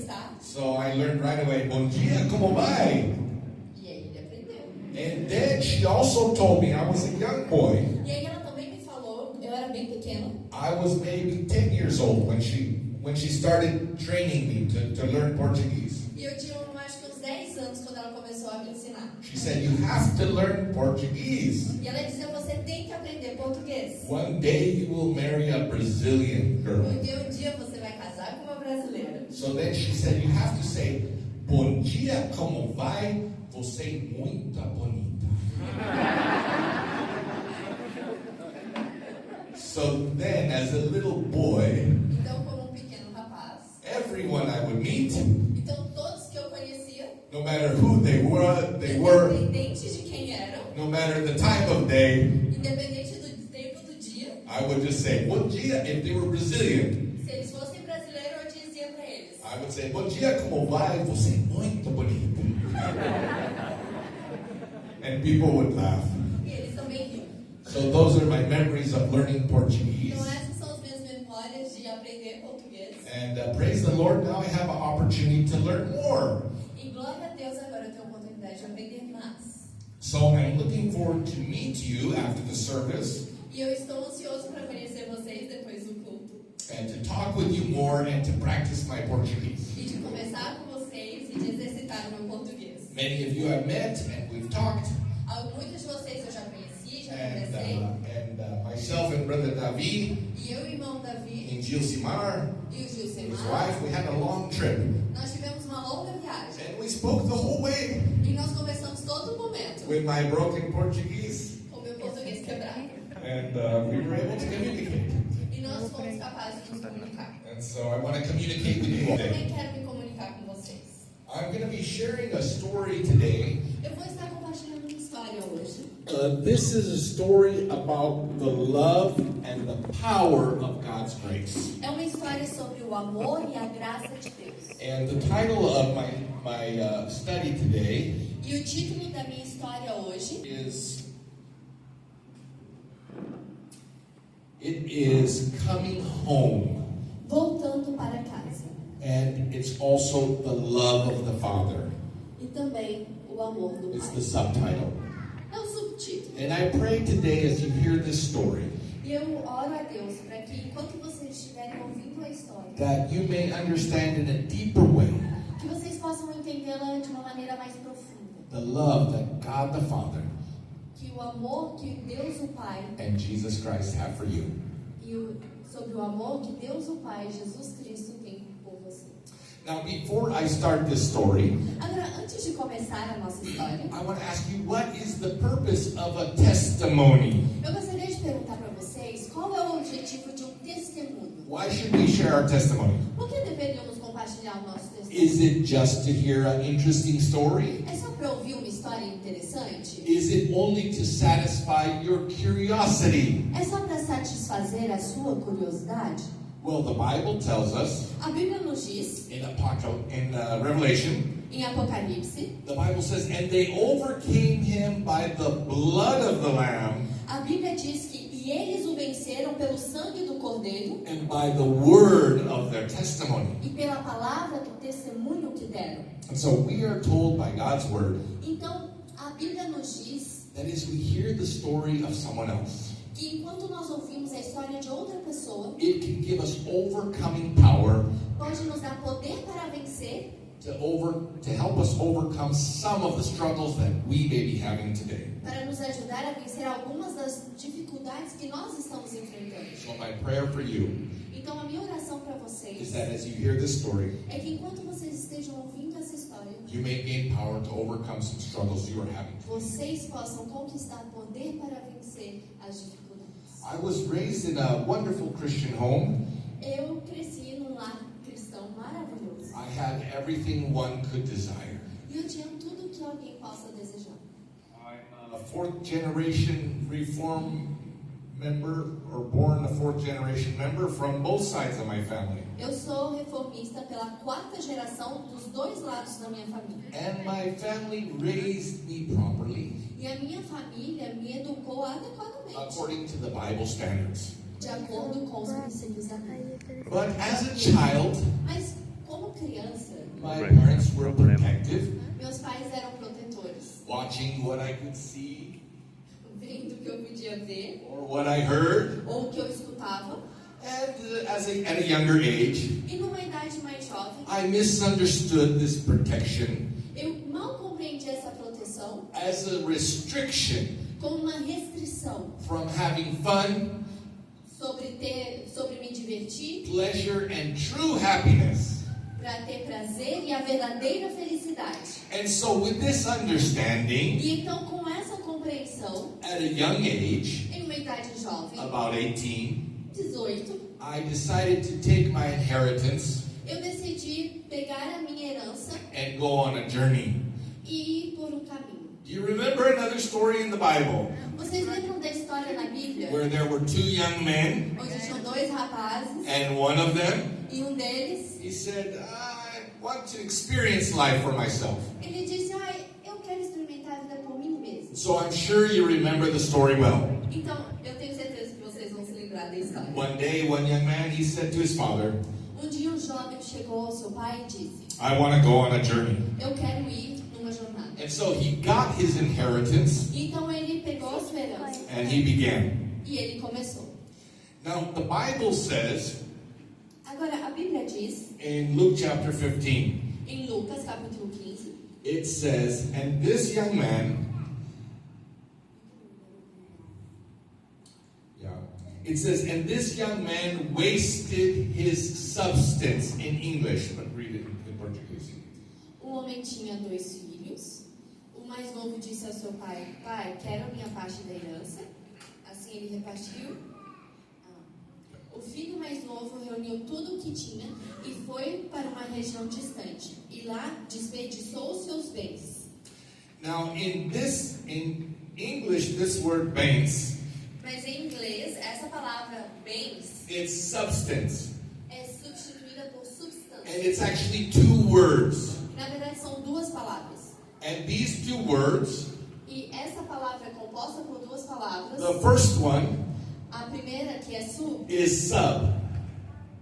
está? So I learned right away, bom dia, como vai? E aí ele aprendeu. And then she also told me, I was a young boy. E aí ela também me falou, eu era bem pequeno. I was maybe 10 years old when she started training me to learn Portuguese. E eu tinha acho que uns 10 anos quando ela começou a me ensinar. She said, you have to learn Portuguese. E ela dizia, você tem que aprender português. One day you will marry a Brazilian girl. Porque um dia você vai casar com uma brasileira. So then she said, you have to say, bom dia, como vai? Você é muito bonita. So then, as a little boy, Então, como um pequeno rapaz, everyone I would meet, então todos que eu conhecia, no matter who they were, independente de quem eram, no matter the time of day, independente do tempo do dia, I would just say, bom dia, if they were Brazilian. se eles fossem brasileiros, eu dizia para eles. I would say, bom dia, como vai? Você é muito bonita. And people would laugh. E eles também riam. So those are my memories of learning Portuguese. Então essas são as minhas memórias de aprender português. And praise the Lord, now I have an opportunity to learn more. E glória a Deus, agora eu tenho a oportunidade de aprender mais. So I'm looking forward to meet you after the service E eu estou ansioso para conhecer vocês depois do culto. and to talk with you more and to practice my Portuguese. E de conversar com vocês e de exercitar o meu português. Many of you I've met and we've talked. Muitos de vocês eu já conheci, já And, conversei. myself and brother Davi E eu e o irmão Davi and Gilsimar, e o his Gilsemar, wife, we had a long trip. nós tivemos uma longa viagem. And we spoke the whole way E nós conversamos todo o momento with my broken Portuguese. com o meu português quebrado. And we were able to communicate. E nós fomos capazes de nos comunicar. And so I want to communicate with you Eu all. também quero me comunicar com vocês. I'm going to be sharing a story today. Eu vou estar compartilhando uma história hoje. This is a story about the love and the power of God's grace. É uma história sobre o amor e a graça de Deus. And the title of my study today E o título da minha história hoje is Coming Home. Voltando para casa. And it's also the love of the Father. E também o amor do It's Pai. the subtitle. É o subtítulo. And I pray today as you hear this story E eu oro a Deus para que enquanto vocês estiverem ouvindo a história, that you may understand in a deeper way que vocês possam entendê-la de uma maneira mais profunda. the love that God the Father Que o amor que Deus o Pai and Jesus Christ have for you. sobre o amor que Deus o Pai, Jesus Cristo, tem por você. Now, before I start this story, Agora, antes de começar a nossa história, I want to ask you, what is the purpose of a testimony? eu gostaria de perguntar para vocês qual é o objetivo de um testemunho. Why should we share our testimony? Por que deveríamos compartilhar o nosso testemunho? Is it just to hear an interesting story? É só para ouvir uma história interessante? Is it only to satisfy your curiosity? É só para satisfazer a sua curiosidade? Well, the Bible tells us A Bíblia nos diz, in Revelation, em Apocalipse, the Bible says, and they overcame him by the blood of the Lamb a Bíblia diz que e eles o venceram pelo sangue do Cordeiro and by the word of their testimony. e pela palavra do testemunho que deram. And so we are told by God's word Então, a Bíblia nos diz that as we hear the story of someone else, que enquanto nós ouvimos a história de outra pessoa, it can give us overcoming power pode nos dar poder para vencer, to help us overcome some of the struggles that we may be having today. para nos ajudar a vencer algumas das dificuldades que nós estamos enfrentando. So my prayer for you Então, a minha oração para is vocês that as you hear this story, é que enquanto vocês estejam ouvindo essa história, you may gain power to overcome some struggles you are having. vocês possam conquistar poder para vencer as dificuldades. I was raised in a wonderful Christian home. Eu cresci num lar cristão maravilhoso. I had everything one could desire. E eu tinha tudo que alguém possa desejar. I'm a fourth generation Reform member, or born a fourth generation member from both sides of my family. Eu sou reformista pela quarta geração dos dois lados da minha família. And my family raised me properly E a minha família me educou adequadamente, according to the Bible standards. de acordo com os princípios da Bíblia. But as a child, Mas, como criança, My parents were protective, Meus pais eram protetores, watching what I could see vendo o que eu podia ver or what I heard. ou o que eu escutava. And at a younger age, E numa idade mais jovem, I misunderstood this protection eu mal compreendi essa proteção as a restriction como uma restrição from having fun, sobre me divertir, pleasure, and true happiness. para ter prazer e a verdadeira felicidade. And so with this understanding, E então, com essa compreensão, at a young age, em uma idade jovem, about 18, 18, I decided to take my inheritance eu decidi pegar a minha herança and go on a journey. e ir por um caminho. Do you remember another story in the Bible Vocês lembram da história na Bíblia? where there were two young men Onde tinham dois rapazes and one of them, e um deles, he said, I want to experience life for myself. ele disse, eu quero experimentar a vida por mim mesmo. So I'm sure you remember the story well. Então, eu tenho certeza que vocês vão se lembrar da história. One day, one young man, he said to his father, Um dia um jovem chegou ao seu pai e disse, I want to go on a journey. eu quero ir numa jornada. And so he got his inheritance Então ele pegou a sua herança and he began. e ele começou. Now, the Bible says Agora, a Bíblia diz, in Luke chapter 15, em Lucas capítulo 15, it says, and this young man, it says, and this young man wasted his substance in English, but read it in Portuguese. o homem tinha 2 filhos. O mais novo disse ao seu pai, pai, quero a minha parte da herança. Assim ele repartiu. O filho mais novo reuniu tudo o que tinha e foi para uma região distante. E lá desperdiçou os seus bens. Now, in English, this word banks, Mas em inglês, essa palavra bens it's substance. é substituída por substância. And it's actually 2 words. Na verdade, são 2 palavras. And these 2 words, E essa palavra é composta por 2 palavras. the first one A primeira, que é sub, is sub,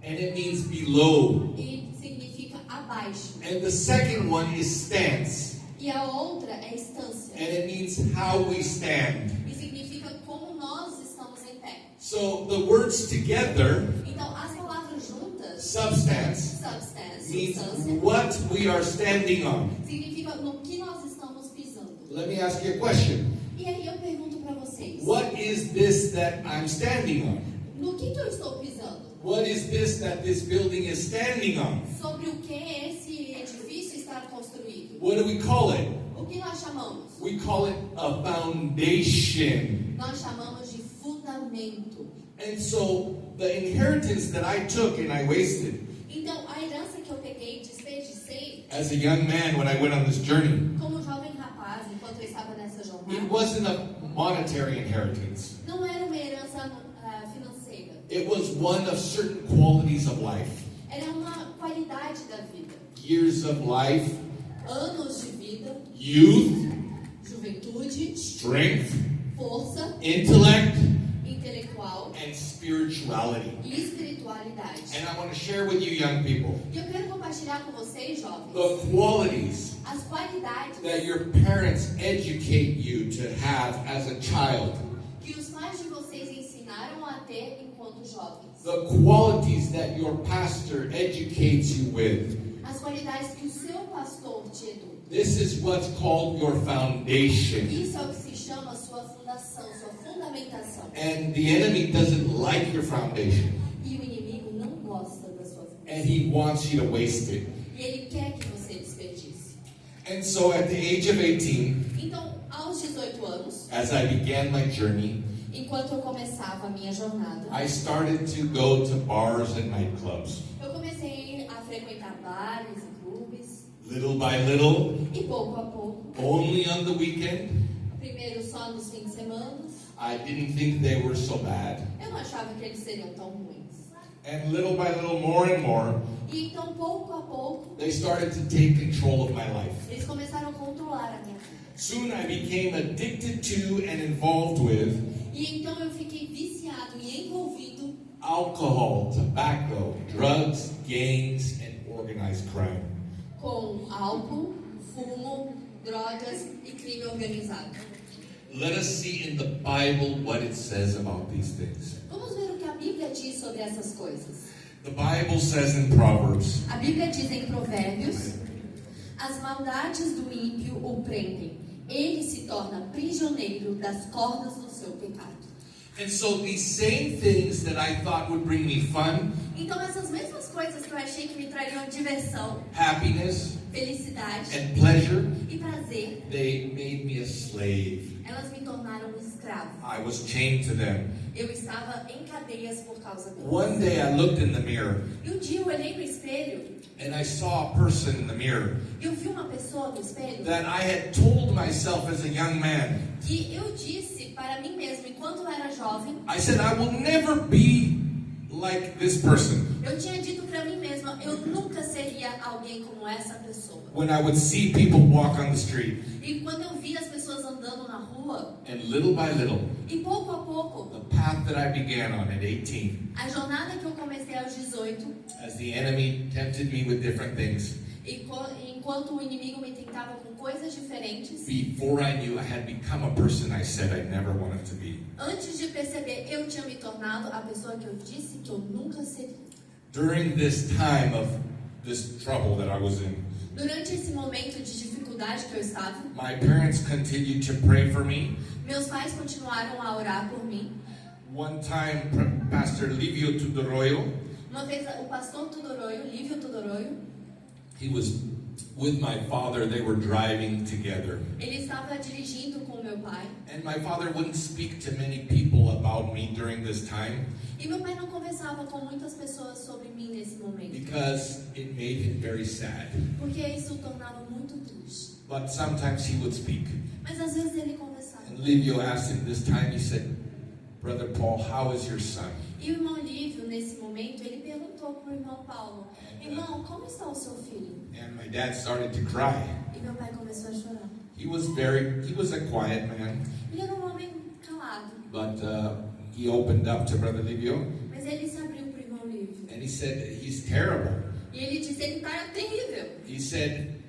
and it means below. e significa abaixo. And the second one is stance, E a outra é estância. and it means how we stand. E significa como nós estamos em pé. So the words together, Então, as palavras juntas, substance, substance, means substância, what we are standing on. significa no que nós estamos pisando. Let me ask you a question. E aí eu pergunto para vocês, What is this that I'm standing on? no que eu estou pisando? What is this that this building is standing on? Sobre o que esse edifício está construído? What do we call it? O que nós chamamos? We call it a foundation. Nós chamamos de fundamento. And so the inheritance that I took and I wasted Então, a herança que eu peguei e desperdicei, as a young man when I went on this journey, como jovem rapaz, enquanto eu estava nessa it jornada, wasn't a monetary inheritance. não era uma herança financeira. It was one of certain qualities of life. Era uma qualidade da vida. Years of life, Anos de vida, youth, juventude, strength, força intellect, intelectual and spirituality. e espiritualidade. And I want to share with you young people E eu quero compartilhar com vocês, jovens, the qualities as qualidades that your parents educate you to have as a child. que os pais de vocês ensinaram a ter enquanto jovens. The qualities that your pastor educates you with. As qualidades que o seu pastor te educa. This is what's called your foundation. Isso é o que se chama sua fundação, sua fundamentação. And the enemy doesn't like your foundation. E o inimigo não gosta da sua fundação. And he wants you to waste it. E ele quer que você desperdice. And so at the age of 18, Então, aos 18 anos, as I began my journey, enquanto eu começava a minha jornada, I started to go to bars and nightclubs. eu comecei a frequentar bares e clubes. Little by little, E pouco a pouco, only on the weekend. primeiro só nos fins de semana, I didn't think they were so bad. eu não achava que eles seriam tão ruins. And little by little, more and more, E então, pouco a pouco, they started to take control of my life. eles começaram a controlar a minha vida. Soon I became addicted to and involved with E então eu fiquei viciado e envolvido alcohol, tobacco, drugs, gangs, and organized crime. com álcool, fumo, drogas e crime organizado. Let us see in the Bible what it says about these things. Vamos ver o que a Bíblia diz sobre essas coisas. The Bible says in Proverbs, A Bíblia diz em Provérbios: as maldades do ímpio o prendem. Ele se torna prisioneiro das cordas do seu pecado. and so these same things that I thought would bring me fun, Então essas mesmas coisas que eu achei que me trariam diversão, happiness, felicidade and pleasure, e prazer, they made me a slave. elas me tornaram um escravo. I was chained to them. Eu estava em cadeias por causa delas. One day I looked in the mirror E um dia eu olhei no espelho and I saw a person in the mirror e eu vi uma pessoa no espelho that I had told myself as a young man. que eu disse para mim mesmo, enquanto eu era jovem, I said, I will never be like this person. eu tinha dito para mim mesma, eu nunca seria alguém como essa pessoa. When I would see people walk on the street, E quando eu vi as pessoas andando na rua, and little by little, e pouco a pouco, the path that I began on at 18, a jornada que eu comecei aos 18, as the enemy tempted me with different things, enquanto o inimigo me tentava com coisas diferentes, before I knew, I had become a person I said I never wanted to be. antes de perceber, eu tinha me tornado a pessoa que eu disse que eu nunca seria. During this time of this trouble that I was in, Durante esse momento de dificuldade que eu estava, my parents continued to pray for me. meus pais continuaram a orar por mim. One time, Pastor Livio Tudoroyo, Uma vez o pastor Tudoroyo, Lívio Tudoroyo, he was with my father. They were driving together. ele estava dirigindo com meu pai. And my father wouldn't speak to many people about me during this time E meu pai não conversava com muitas pessoas sobre mim nesse momento, because it made him very sad. porque isso o tornava muito triste. But sometimes he would speak. Mas às vezes ele conversava. And Livio asked him this time, he said, Brother Paul, how is your son? E o irmão Lívio, nesse momento, ele perguntou para o irmão Paulo: irmão, como está o seu filho? And my dad started to cry. E meu pai começou a chorar. He was a quiet man, Ele era um homem calado, but he opened up to Brother Livio mas ele se abriu para o irmão Lívio. and he said, he's terrible. E ele disse: ele está terrível. He said,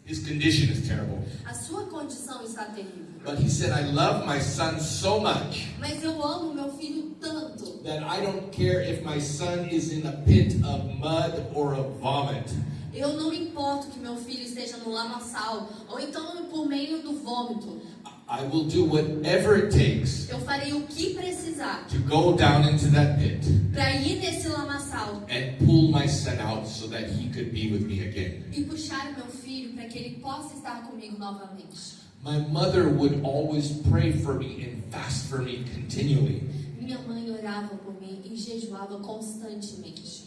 his condition is terrible. A sua condição está terrível. But he said, I love my son so much Mas eu amo meu filho tanto that I don't care if my son is in a pit of mud or of vomit. eu não me importo que meu filho esteja no lamaçal ou então por meio do vômito. I will do whatever it takes Eu farei o que precisar to go down into that pit para ir nesse lamaçal and pull my son out so that he could be with me again. e puxar meu filho para que ele possa estar comigo novamente. My mother would always pray for me and fast for me continually. Minha mãe orava por mim e jejuava constantemente.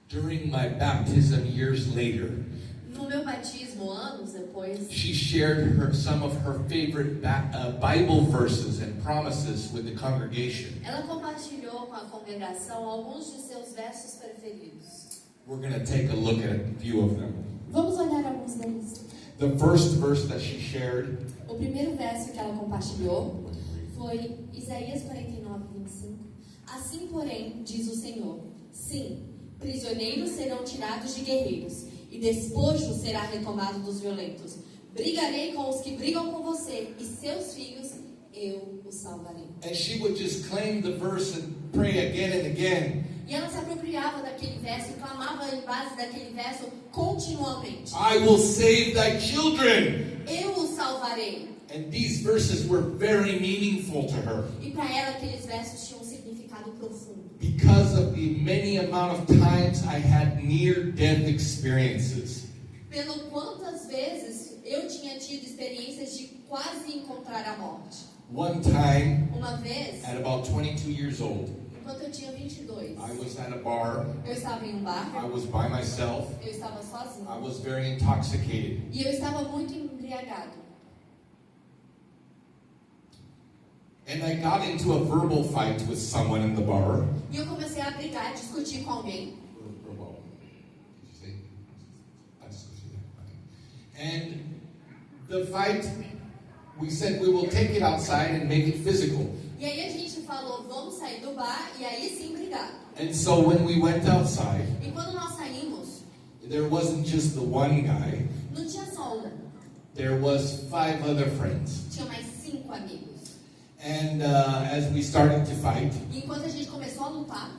During my baptism years later, No meu batismo, anos depois, she shared some of her favorite Bible verses and promises with the congregation. ela compartilhou com a congregação alguns de seus versos preferidos. We're going to take a look at a few of them. Vamos olhar alguns deles. The first verse that she shared O primeiro verso que ela compartilhou foi Isaías 49, 25. Assim, porém, diz o Senhor: sim, prisioneiros serão tirados de guerreiros, e despojo será retomado dos violentos. Brigarei com os que brigam com você, e seus filhos eu os salvarei. and she would just claim the verse and pray again and again. E ela se apropriava daquele verso e clamava em base daquele verso continuamente. I will save thy children. Eu os salvarei. And these verses were very meaningful to her E para ela aqueles versos tinham um significado profundo. because of the many amount of times I had near-death experiences. Pelo quantas vezes eu tinha tido experiências de quase encontrar a morte. One time, Uma vez, at about 22 years old, enquanto eu tinha 22, I was at a bar. eu estava em um bar, I was by myself. eu estava sozinha I was very intoxicated. e eu estava muito embriagado. And I got into a verbal fight with someone in the bar. E eu comecei a brigar, discutir com alguém. And the fight, we said we will take it outside and make it physical. E aí a gente falou, vamos sair do bar e aí sim brigar. And so when we went outside, E quando nós saímos, there wasn't just the one guy. Não tinha só um, There was 5 other friends. tinha mais 5 amigos. And as we started to fight, E enquanto a gente começou a lutar,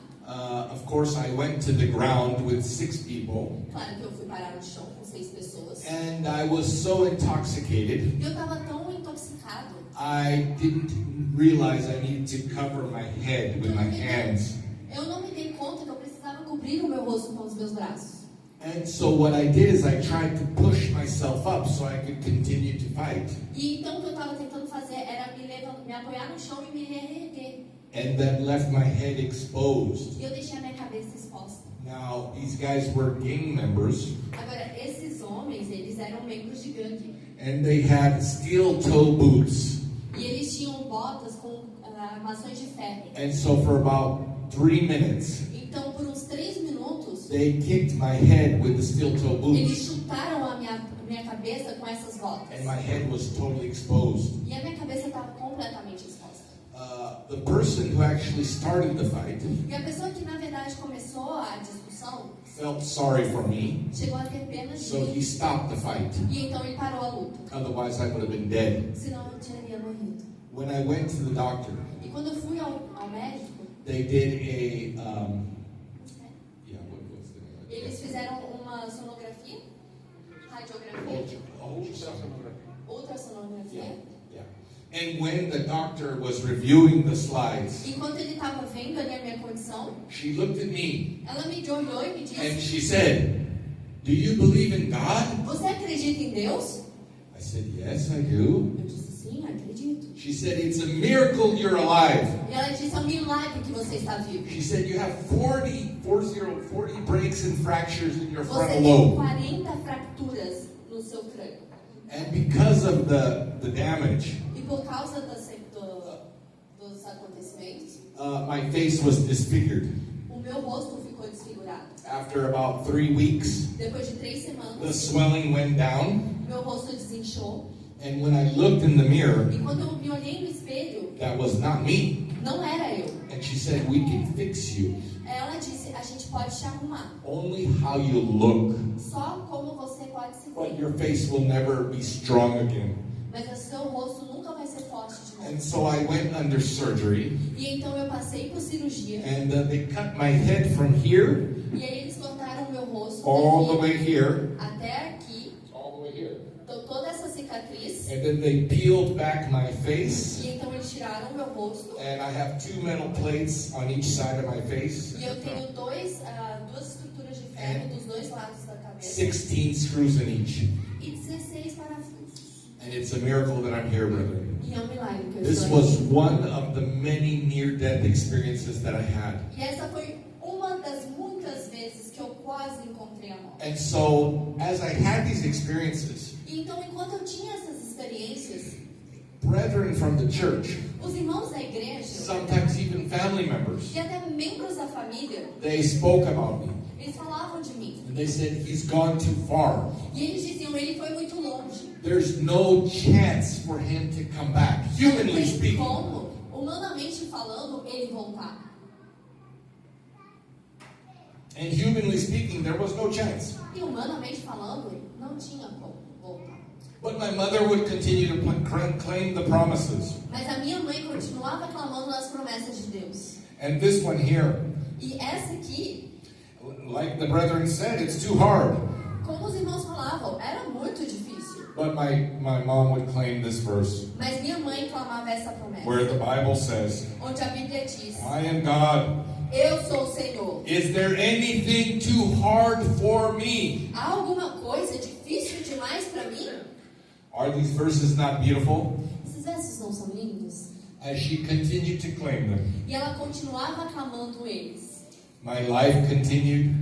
of course I went to the ground with 6 people. claro que eu fui parar no chão com 6 pessoas. And I was so intoxicated, E eu estava tão intoxicado, I didn't realize I needed to cover my head with my hands. eu não me dei conta que eu precisava cobrir o meu rosto com os meus braços. And so what I did is I tried to push myself up so I could continue to fight. E então o que eu estava tentando fazer era me apoiar no chão e me reerguer. And that left my head exposed. E eu deixei a minha cabeça exposta. Now, these guys were gang members, Agora, esses homens, eles eram membros de gangue. and they had steel toe boots. E eles tinham botas com armações de ferro. And so for about 3 minutes, Então, por uns 3 minutos, they kicked my head with the steel toe eles boots. chutaram a minha cabeça com essas botas. And my head was totally exposed. E a minha cabeça estava completamente exposta. The person who actually started the fight E a pessoa que, na verdade, começou a discussão, felt sorry for me, chegou a ter pena de so he mim. stopped the fight. E então ele parou a luta. Otherwise, I would have been dead. Senão eu teria morrido. When I went to the doctor, E quando eu fui ao médico, they did a yeah. What's the name? eles fizeram uma sonografia, radiografia, ultrassonografia. Yeah. And when the doctor was reviewing the slides, Enquanto ele estava vendo ali a minha condição, she looked at me ela me olhou e me and disse: she said, "Do you believe in God?" Você acredita em Deus? I said, "Yes, I do." Eu disse: Sim, acredito. She said, "It's a miracle you're alive." E ela disse: É um milagre que você está vivo. She said, "You have 40 breaks and fractures in your Você frontal tem lobe. 40 fraturas no seu crânio. And because of the damage, E por causa dos acontecimentos, my face was disfigured. o meu rosto ficou desfigurado. After about 3 weeks, Depois de 3 the semanas, swelling went down. meu rosto desinchou. And when I looked in the mirror, E quando eu me olhei no espelho, that was not me. não era eu. And she said, "We can fix you. Ela disse: A gente pode te arrumar. Only how you look. Só como você pode se But ver. your face will never be strong again." Mas o seu rosto nunca vai ser forte de novo. And so I went under surgery. E então eu passei por cirurgia. And they cut my head from here E aí eles cortaram o meu rosto all the daqui way here. até aqui. All the way here. Então toda essa cicatriz. And then they peeled back my face. E então eles tiraram o meu rosto. And I have 2 metal plates on each side of my face. E eu tenho duas estruturas de ferro dos dois lados da cabeça. 16 screws in each. E 16 parafusos. And it's a miracle that I'm here, brethren. E é um milagre que eu This estou was aqui. one of the many near-death experiences that I had. E essa foi uma das muitas vezes que eu quase encontrei a morte. And so, as I had these experiences, E então, enquanto eu tinha essas experiências, brethren from the church, os irmãos da igreja, sometimes even family members, e até membros da família, they spoke about me. eles falavam de mim. And they said, "He's gone too far. E eles diziam: ele foi muito longe. There's no chance for him to come back." Humanly Não tem speaking. como, humanamente falando, ele voltar. And humanly speaking, there was no chance. E humanamente falando, não tinha como voltar. But my mother would continue to claim the promises. Mas a minha mãe continuava clamando nas promessas de Deus. And this one here, E essa aqui, like the brethren said, it's too hard. como os irmãos falavam, era muito difícil. But my mom would claim this verse, Mas minha mãe clamava essa where promessa, the Bible says, onde a Bíblia diz: "I am God. Eu sou o Senhor. Is there anything too hard for me?" Há alguma coisa difícil demais para mim? Are these verses not beautiful? Esses versos não são lindos? As she continued to claim them, E ela continuava clamando eles. my life continued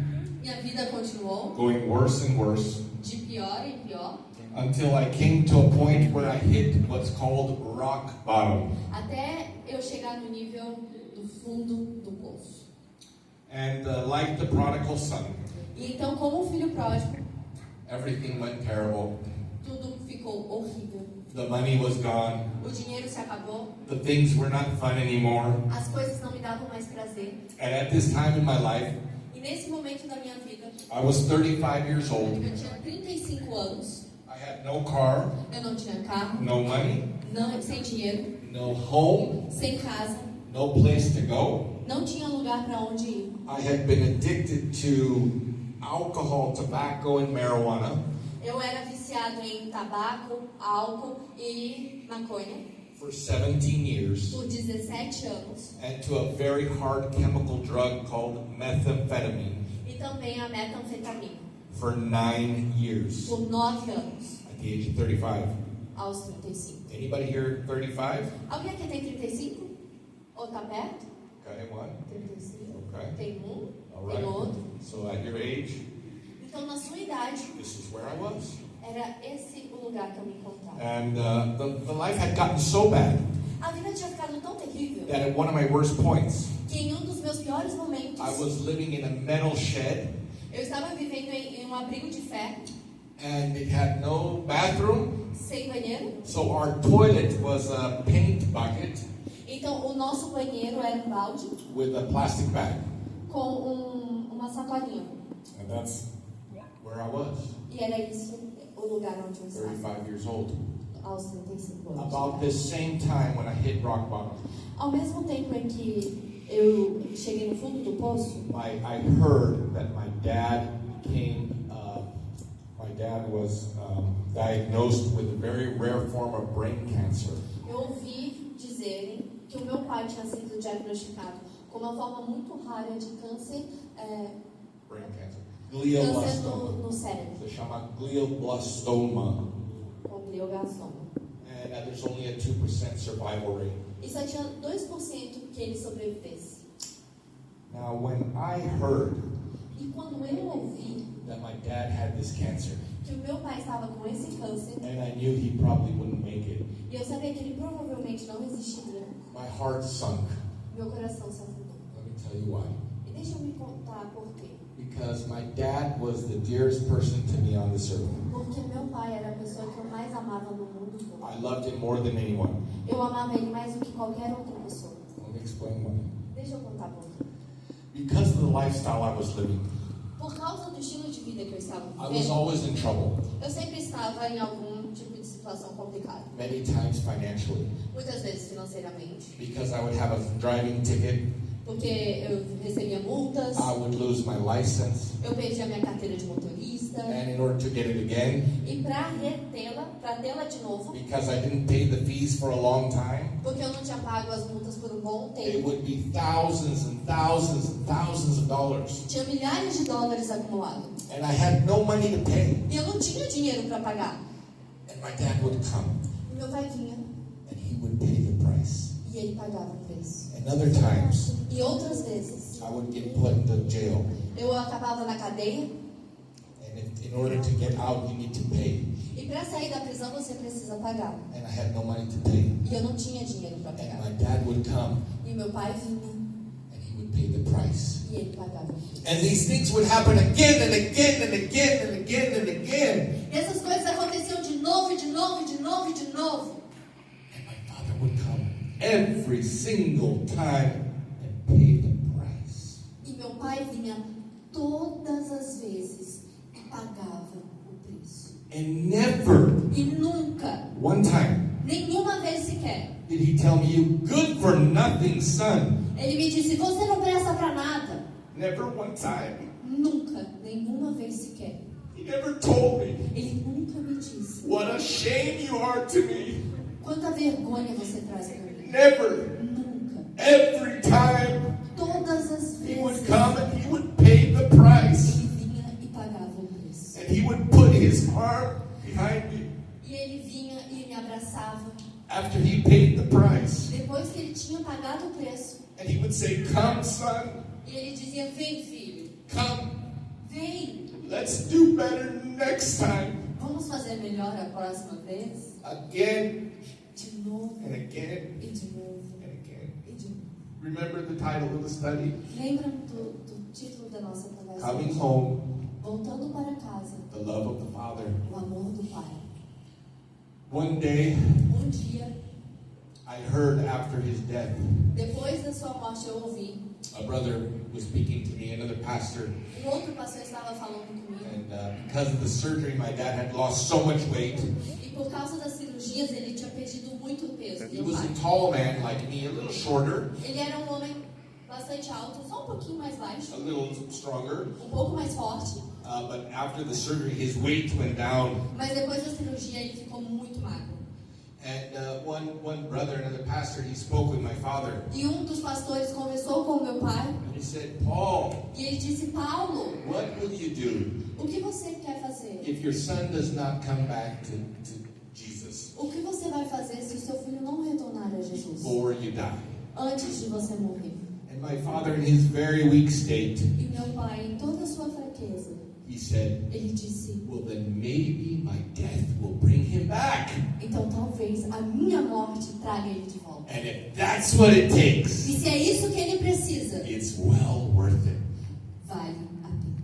Minha vida continuou going worse and worse de pior em pior, until I came to a point where I hit what's called rock bottom. até eu chegar no nível do fundo do poço. And like the prodigal son, E então, como o filho pródigo, everything went terrible. tudo ficou horrível. The money was gone. O dinheiro se acabou, The things were not fun anymore. as coisas não me davam mais prazer. And at this time in my life, E nesse momento da minha vida, I was 35 years old. eu tinha 35 anos, I had no car, eu não tinha carro, no money, sem dinheiro, no home, sem casa, no place to go. não tinha lugar para onde ir. I had been addicted to alcohol, tobacco, and marijuana Eu era viciado em tabaco, álcool e maconha for 17 years, por 17 anos. and to a very hard chemical drug called methamphetamine E também a metanfetamina for 9 years por 9 anos, at the age of 35. aos 35. Anybody here 35? Alguém aqui tem 35? Ou tá perto? Okay, one. 35. Okay. Tem um, All tem right. outro. So at your age, Então, na sua idade, this is where I was. era esse o lugar que eu me encontrava. And the life had gotten so bad A vida tinha ficado tão terrível that at one of my worst points, que em um dos meus piores momentos, I was living in a metal shed, eu estava vivendo em um abrigo de ferro, and it had no bathroom. sem banheiro. So our toilet was a paint bucket Então, o nosso banheiro era um balde with a plastic bag. com uma sacolinha. And that's where I was, E era isso o lugar onde eu estava, 35 years old. aos 35 anos. About this same time when I hit rock bottom, Ao mesmo tempo em que eu cheguei no fundo do poço, I heard that my dad was diagnosed with a very rare form of brain cancer. eu ouvi dizerem que o meu pai tinha sido diagnosticado com uma forma muito rara de câncer, Brain cancer. câncer Glioblastoma. no cérebro, Se chama glioblastoma. com glioblastoma. And there's only a 2% survival rate. E só tinha 2% que ele sobrevivesse. Now, when I heard E quando eu ouvi that my dad had this cancer, que o meu pai estava com esse câncer, and I knew he probably wouldn't make it, e eu sabia que ele provavelmente não resistiria, my heart sunk. meu coração se afundou. Let me tell you why. E deixa eu me contar por quê. Because my dad was the dearest person to me on this earth. Porque meu pai era a pessoa que eu mais amava no mundo todo. I loved him more than anyone. Eu amava ele mais do que qualquer outra pessoa. Let me explain why. Deixa eu contar por quê. Because of the lifestyle I was living, Por causa do estilo de vida que eu estava I was vivendo, always in trouble, eu sempre estava em algum tipo de situação complicada. many times financially, Muitas vezes financeiramente, because I would have a driving ticket, porque eu recebia multas, I would lose my license, eu perdi a minha carteira de motorista, and in order to get it again, e para tê-la de novo, because I didn't pay the fees for a long time, porque eu não tinha pago as multas por um bom it tempo, would be thousands and thousands and thousands of dollars, tinha milhares de dólares acumulados. and I had no money to pay. E eu não tinha dinheiro para pagar. And my dad would come, E meu pai vinha and he would pay the price. e ele pagava o preço. And other times, E outras vezes, I would get put into jail. eu acabava na cadeia. And in order to get out, you need to pay. E para sair da prisão você precisa pagar. And I had no money to pay. E eu não tinha dinheiro para And pagar. my dad would come, E meu pai vinha and he would pay the price. e ele pagava o preço. And these things would happen again and again and again and again and again. E essas coisas aconteciam de novo, de novo, de novo, de novo. And my father would come every single time and pay the price. E meu pai vinha todas as vezes e pagava o preço. And never, E nunca, one time, nenhuma vez sequer, did he tell me, "You good for nothing, son." ele me disse, você não presta para nada. Never one time. Nunca, nenhuma vez sequer. He never told me, Ele nunca me disse, "What a shame you are to me." quanta vergonha você traz para mim. Never. Nunca. Every time Todas as he would vezes come and he would pay the price. ele vinha e pagava o preço. And he would put his arm behind me E ele vinha e me abraçava. after he paid the price. Depois que ele tinha pagado o preço, And he would say, "Come, son, e ele dizia, vem filho, come. vem. Let's do better next time." Vamos fazer melhor a próxima vez? Again De novo, and again e de novo, and again. e de novo. Remember the title of the study? Lembra do título da nossa conversa? Coming Home, Voltando para casa, the Love of the Father. o amor do Pai. One day, Um dia, I heard after his death, Depois da sua morte eu ouvi. a brother was speaking to me, another pastor, Outro pastor estava falando comigo. and because of the surgery, my dad had lost so much weight. E por causa das cirurgias ele tinha perdido muito peso. He Meu was pai. a tall man like me, a little shorter, Ele era um homem bastante alto, só um pouquinho mais baixo, a little stronger. pouco mais forte. But after the surgery, his weight went down. Mas depois da cirurgia ele ficou muito magro. And one brother, another pastor, he spoke with my father. E dos pastores conversou com o meu pai. And he said, Paul, E ele disse: Paulo, what will you do o que você quer fazer? if your son does not come back to Jesus O que você vai fazer se o seu filho não retornar a Jesus? before you die? Antes de você morrer. And my father, in his very weak state, E meu pai, em toda a sua fraqueza, he said, ele disse: well, then maybe my death will bring him back. então talvez a minha morte traga ele de volta. And if that's what it takes, E se é isso que ele precisa, it's well worth it. vale a pena.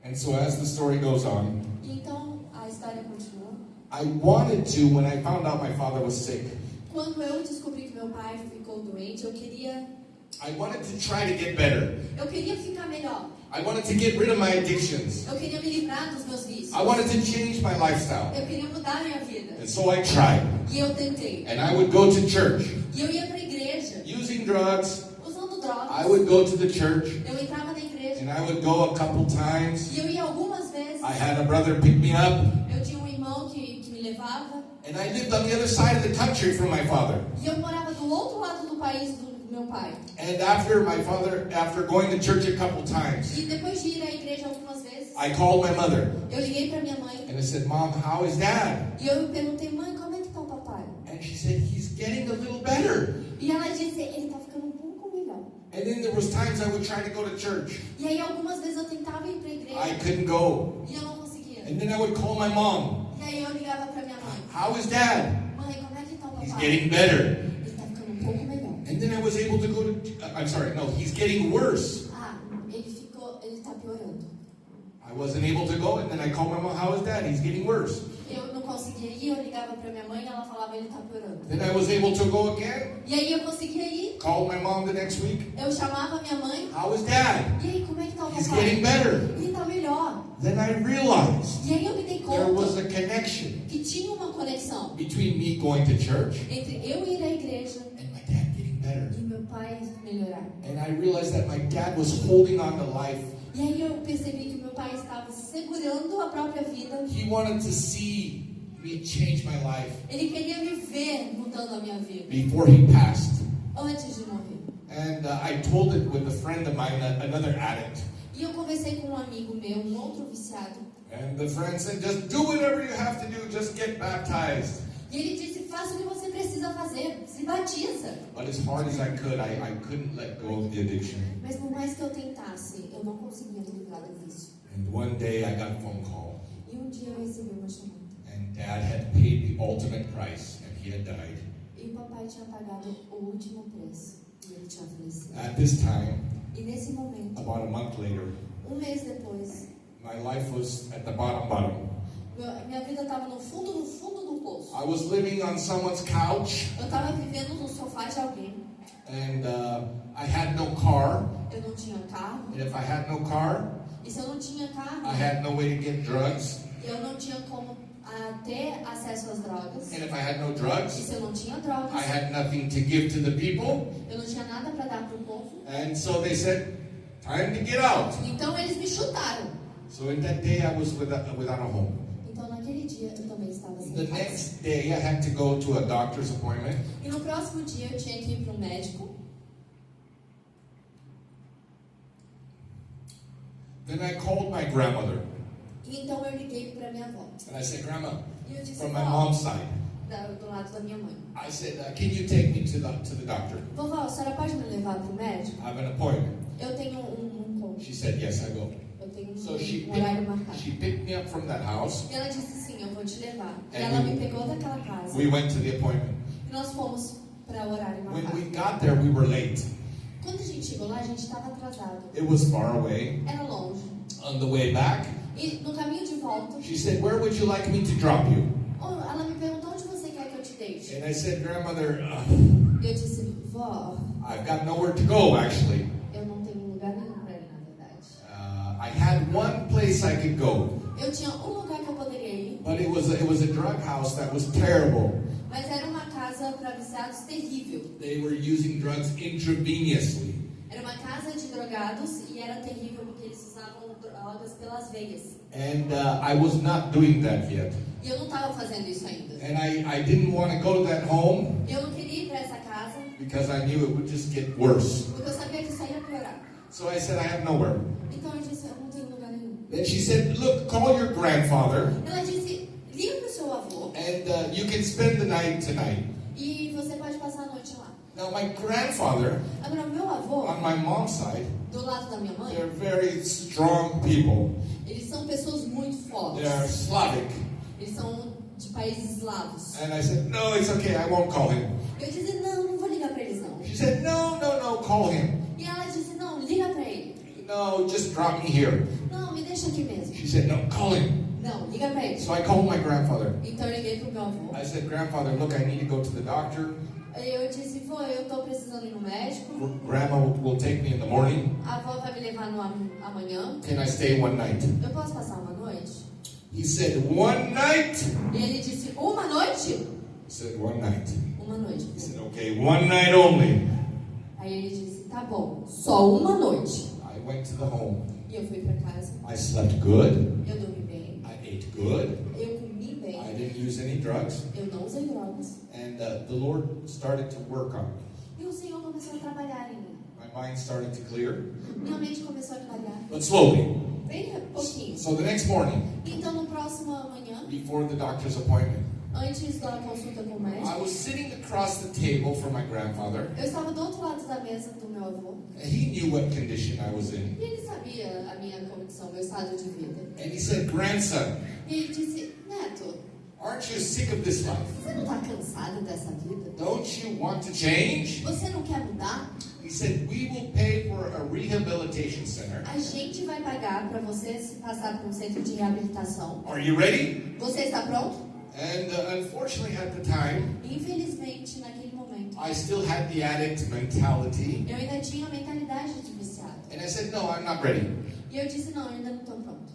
And so as the story goes on, E então a história continua. I wanted to, when I found out my father was sick, Quando eu descobri que meu pai ficou doente, eu queria try to get better. ficar melhor. I wanted to get rid of my addictions. Eu queria me livrar dos meus vícios. I wanted to change my lifestyle. Eu queria mudar minha vida. And so I tried. E eu tentei. And I would go to church. E eu ia para a igreja, Using drugs, usando drogas. I would go to the church. Eu entrava na igreja. And I would go a couple times. E eu ia algumas vezes. I had a brother pick me up. Eu tinha um irmão que me levava. And I lived on the other side of the country from my father. E eu morava do outro lado do país do meu pai. And after going to church a couple times, E depois de ir à igreja algumas vezes, I called my mother. eu liguei para minha mãe. And I said, Mom, how is Dad? E eu perguntei: mãe, como é que está o papai? And she said, he's getting a little better. E ela disse: ele está ficando um pouco melhor. And then there was times I would try to go to church. E aí algumas vezes eu tentava ir para a igreja. I couldn't go. E eu não conseguia. And then I would call my mom. E aí eu ligava para minha mãe: How is Dad? mãe, como é que está o He's papai? getting better. Ele está ficando um pouco melhor. And then I was able to go to, he's getting worse. Ah, ele está piorando. I wasn't able to go, and then I called my mom, how is Dad? He's getting worse. Eu não conseguia ir, eu ligava para minha mãe e ela falava: ele está piorando. Then I was able to go again, E aí eu conseguia ir, called my mom the next week, eu chamava minha mãe: how is Dad? e aí, como é que está o He's papai? getting better. Ele está melhor. Then I realized E aí eu me dei there was a conta connection que tinha uma conexão between me going to church entre eu ir à igreja and my dad getting better. e meu pai melhorar. And I realized that my dad was holding on to life. E aí eu percebi que meu pai estava segurando a própria vida. He wanted to see me change my life Ele queria me ver mudando a minha vida before he passed. antes de morrer. And I told it with a friend of mine, another addict. E eu conversei com um amigo meu, um outro viciado. And the friend said, just do whatever you have to do, just get baptized. E ele disse: faça o que você precisa fazer, se batiza. But as hard as I could, I couldn't let go of the addiction. Mas por mais que eu tentasse, eu não conseguia me livrar do vício. And one day I got a phone call. E um dia eu recebi uma chamada. And Dad had paid the ultimate price, and he had died. E o papai tinha pagado o último preço. E ele tinha falecido. At this time, E nesse momento, about a month later, um mês depois, my life was at the bottom. minha vida estava no fundo do poço. I was living on someone's couch, Eu estava vivendo no sofá de alguém. and I had no car. Eu não tinha carro. And if I had no car, E se eu não tinha carro, I had no way to get drugs. eu não tinha como ter acesso às drogas. And if I had no E drugs, se eu não tinha I drogas, had nothing to give to the people. eu não tinha nada para dar para o povo. And so they said, time to get out. Então eles me chutaram. So in that day, I was without a home. Então naquele dia eu também estava sem The casa. next day, I had to go to a doctor's appointment. E no próximo dia eu tinha que ir para um médico. Then I called my grandmother. E então eu liguei para minha avó. And I said, Grandma, E eu disse: from my vó, mom's side, do lado da minha mãe: I said, can you take me to the doctor? vovó, a senhora pode me levar para o médico? I have an appointment. Eu tenho um encontro. She said, yes, I go. Eu tenho So she um horário marcado. picked me up from that house. E ela disse: sim, eu vou te levar. E And ela we- me pegou daquela casa. We went to the appointment. E nós fomos para o horário When marcado. we got there, we were late. Quando a gente chegou lá, a gente estava atrasado. It was far away. Era longe. On the way back, E no caminho de volta, she said, where would you like me to drop you? ela me perguntou: onde você quer que eu te stage. And I said, Grandmother, Eu disse, vó, I've got nowhere to go, actually. eu não tenho lugar nenhum para ir, na verdade. I had one place I could go, Eu tinha lugar que eu poderia ir, but it was a drug house that was terrible. mas era uma casa para viciados terrível. They were using drugs intravenously. Era uma casa de drogados e era terrível porque eles usavam drogas pelas veias. And I was not doing that yet. E eu não estava fazendo isso ainda. And I didn't want to go to that home Eu não queria ir para essa casa because I knew it would just get worse. porque eu sabia que isso ia piorar. So I said, I have nowhere. Então eu disse, eu não tenho lugar nenhum. Then she said, look, call your grandfather Ela disse, liga para o seu avô and you can spend the night tonight. e você pode passar a noite lá. Now my grandfather, Agora, meu avô, on my mom's side, do lado da minha mãe, they're very strong people. eles são pessoas muito fortes. They're Slavic. Eles são de países eslavos. And I said, no, it's okay, I won't call him. Eu disse, não vou ligar para eles não. She said, no, call him. E ela disse, não, liga para ele. No, just drop me here. Não, me deixa aqui mesmo. She said, no, call him. Não, liga para ele. So I called my grandfather. Então eu liguei pro meu avô. I said, grandfather, look, I need to go to the doctor. Eu disse, vô, eu tô precisando ir no médico. Grandma will take me in the morning. A avó vai me levar no amanhã. Can I stay one night? Eu posso passar uma noite? He said, one night? E ele disse, uma noite? I said, one night. Uma noite. He said, okay, one night only. Aí ele disse, tá bom, só uma noite. I went to the home. E eu fui pra casa. I slept good. Eu dormi bem. I ate good. Eu comi bem. I didn't use any drugs. Eu não usei drogas. And the Lord started to work on me. E o Senhor começou a trabalhar em mim. My mind started to clear, Minha mente começou a clarear. but slowly. Bem pouquinho. So the next morning, Então, no próximo manhã, before the doctor's appointment, antes da consulta com o médico, I was sitting across the table from my grandfather. eu estava do outro lado da mesa do meu avô. And he knew what condition I was in. E ele sabia a minha condição, meu estado de vida. And he said, grandson, E ele disse, Neto, aren't you sick of this life? você não está cansado dessa vida? Don't you want to change? Você não quer mudar? He said, we will pay for a rehabilitation center. A gente vai pagar para você se passar por um centro de reabilitação. Are you ready? Você está pronto? And unfortunately at the time, Infelizmente, naquele momento, I still had the addict mentality. eu ainda tinha a mentalidade de viciado. And I said, no, I'm not ready. E eu disse, não, eu ainda não estou pronto.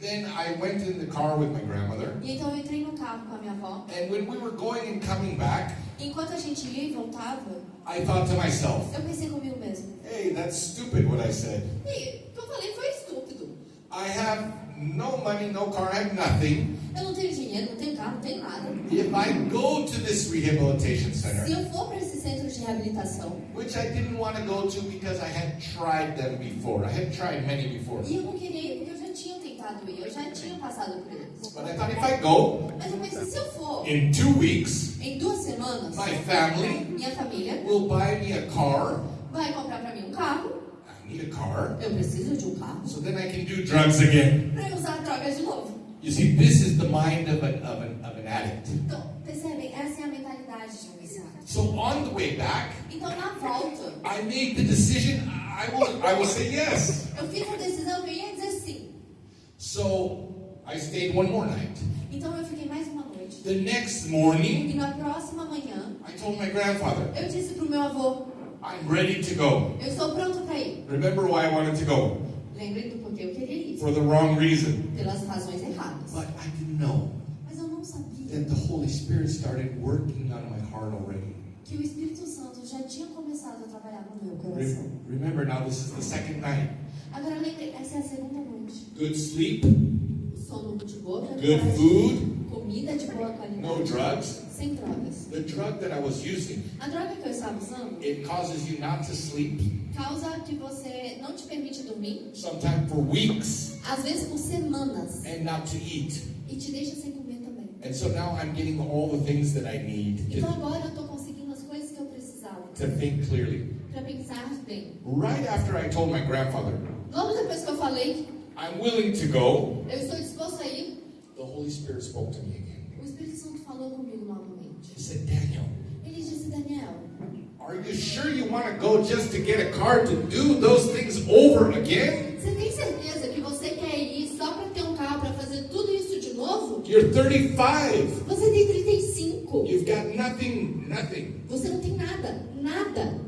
Then I went in the car with my grandmother. E então eu entrei no carro com a minha avó. And when we were going and coming back, Enquanto a gente ia e voltava, I thought to myself, eu pensei comigo mesmo. hey, that's stupid what I said. E o que eu falei foi estúpido. I have no money, no car, I have nothing. Eu não tenho dinheiro, não tenho carro, não tenho nada. If I go to this rehabilitation Se center, eu for para esse centro de reabilitação, which I didn't want to go to because I had tried them before. I had tried many before. e eu não queria ir, porque eu já tinha tentado ir, eu já tinha passado por eles. But I thought if I go, Mas eu pensei, se eu for, in 2 weeks, em 2 semanas, my family minha família will buy me a car. vai comprar para mim um carro, I need a car. eu preciso de um carro, So then I can do drugs again. para eu usar drogas de novo. You see, this is the mind of an addict. Então, percebem? Essa é a mentalidade de um viciado. So on the way back, Então, na volta, I made the decision, I will say yes. eu fiz a decisão que eu ia dizer sim. So I stayed one more night. Então, eu fiquei mais uma noite. The next morning, E na próxima manhã, I told my grandfather, eu disse pro meu avô, I'm ready to go. eu estou pronto para ir. Remember why I wanted to go? Lembrem do porquê eu queria ir. For the wrong reason. Pelas razões erradas. But I didn't know Mas eu não sabia that the Holy Spirit started working on my heart already. que o Espírito Santo já tinha começado a trabalhar no meu coração. Remember now, this is the second night. Agora lembrem, essa é a segunda noite. Good sleep, Sono de boa good qualidade, food, comida de boa qualidade, no drugs. sem drogas. The drug that I was using, A droga que eu estava usando it causes you not to sleep, causa que você não te permite dormir, sometimes for weeks, às vezes por semanas, and not to eat. e te deixa sem comer também. And so now I'm getting all the things that I need Então agora eu estou conseguindo as coisas que eu precisava to think clearly. para pensar bem. Right after I told my grandfather, Logo depois que eu falei, I'm willing to go, eu estou disposto a ir, the Holy Spirit spoke to me again. o Espírito Santo falou comigo novamente. He said, Daniel, Ele disse, Daniel, are you sure you want to go just to get a car to do those things over again? você tem certeza que você quer ir só para ter um carro para fazer tudo isso de novo? You're 35. Você tem 35. You've got nothing. Você não tem nada. Nada.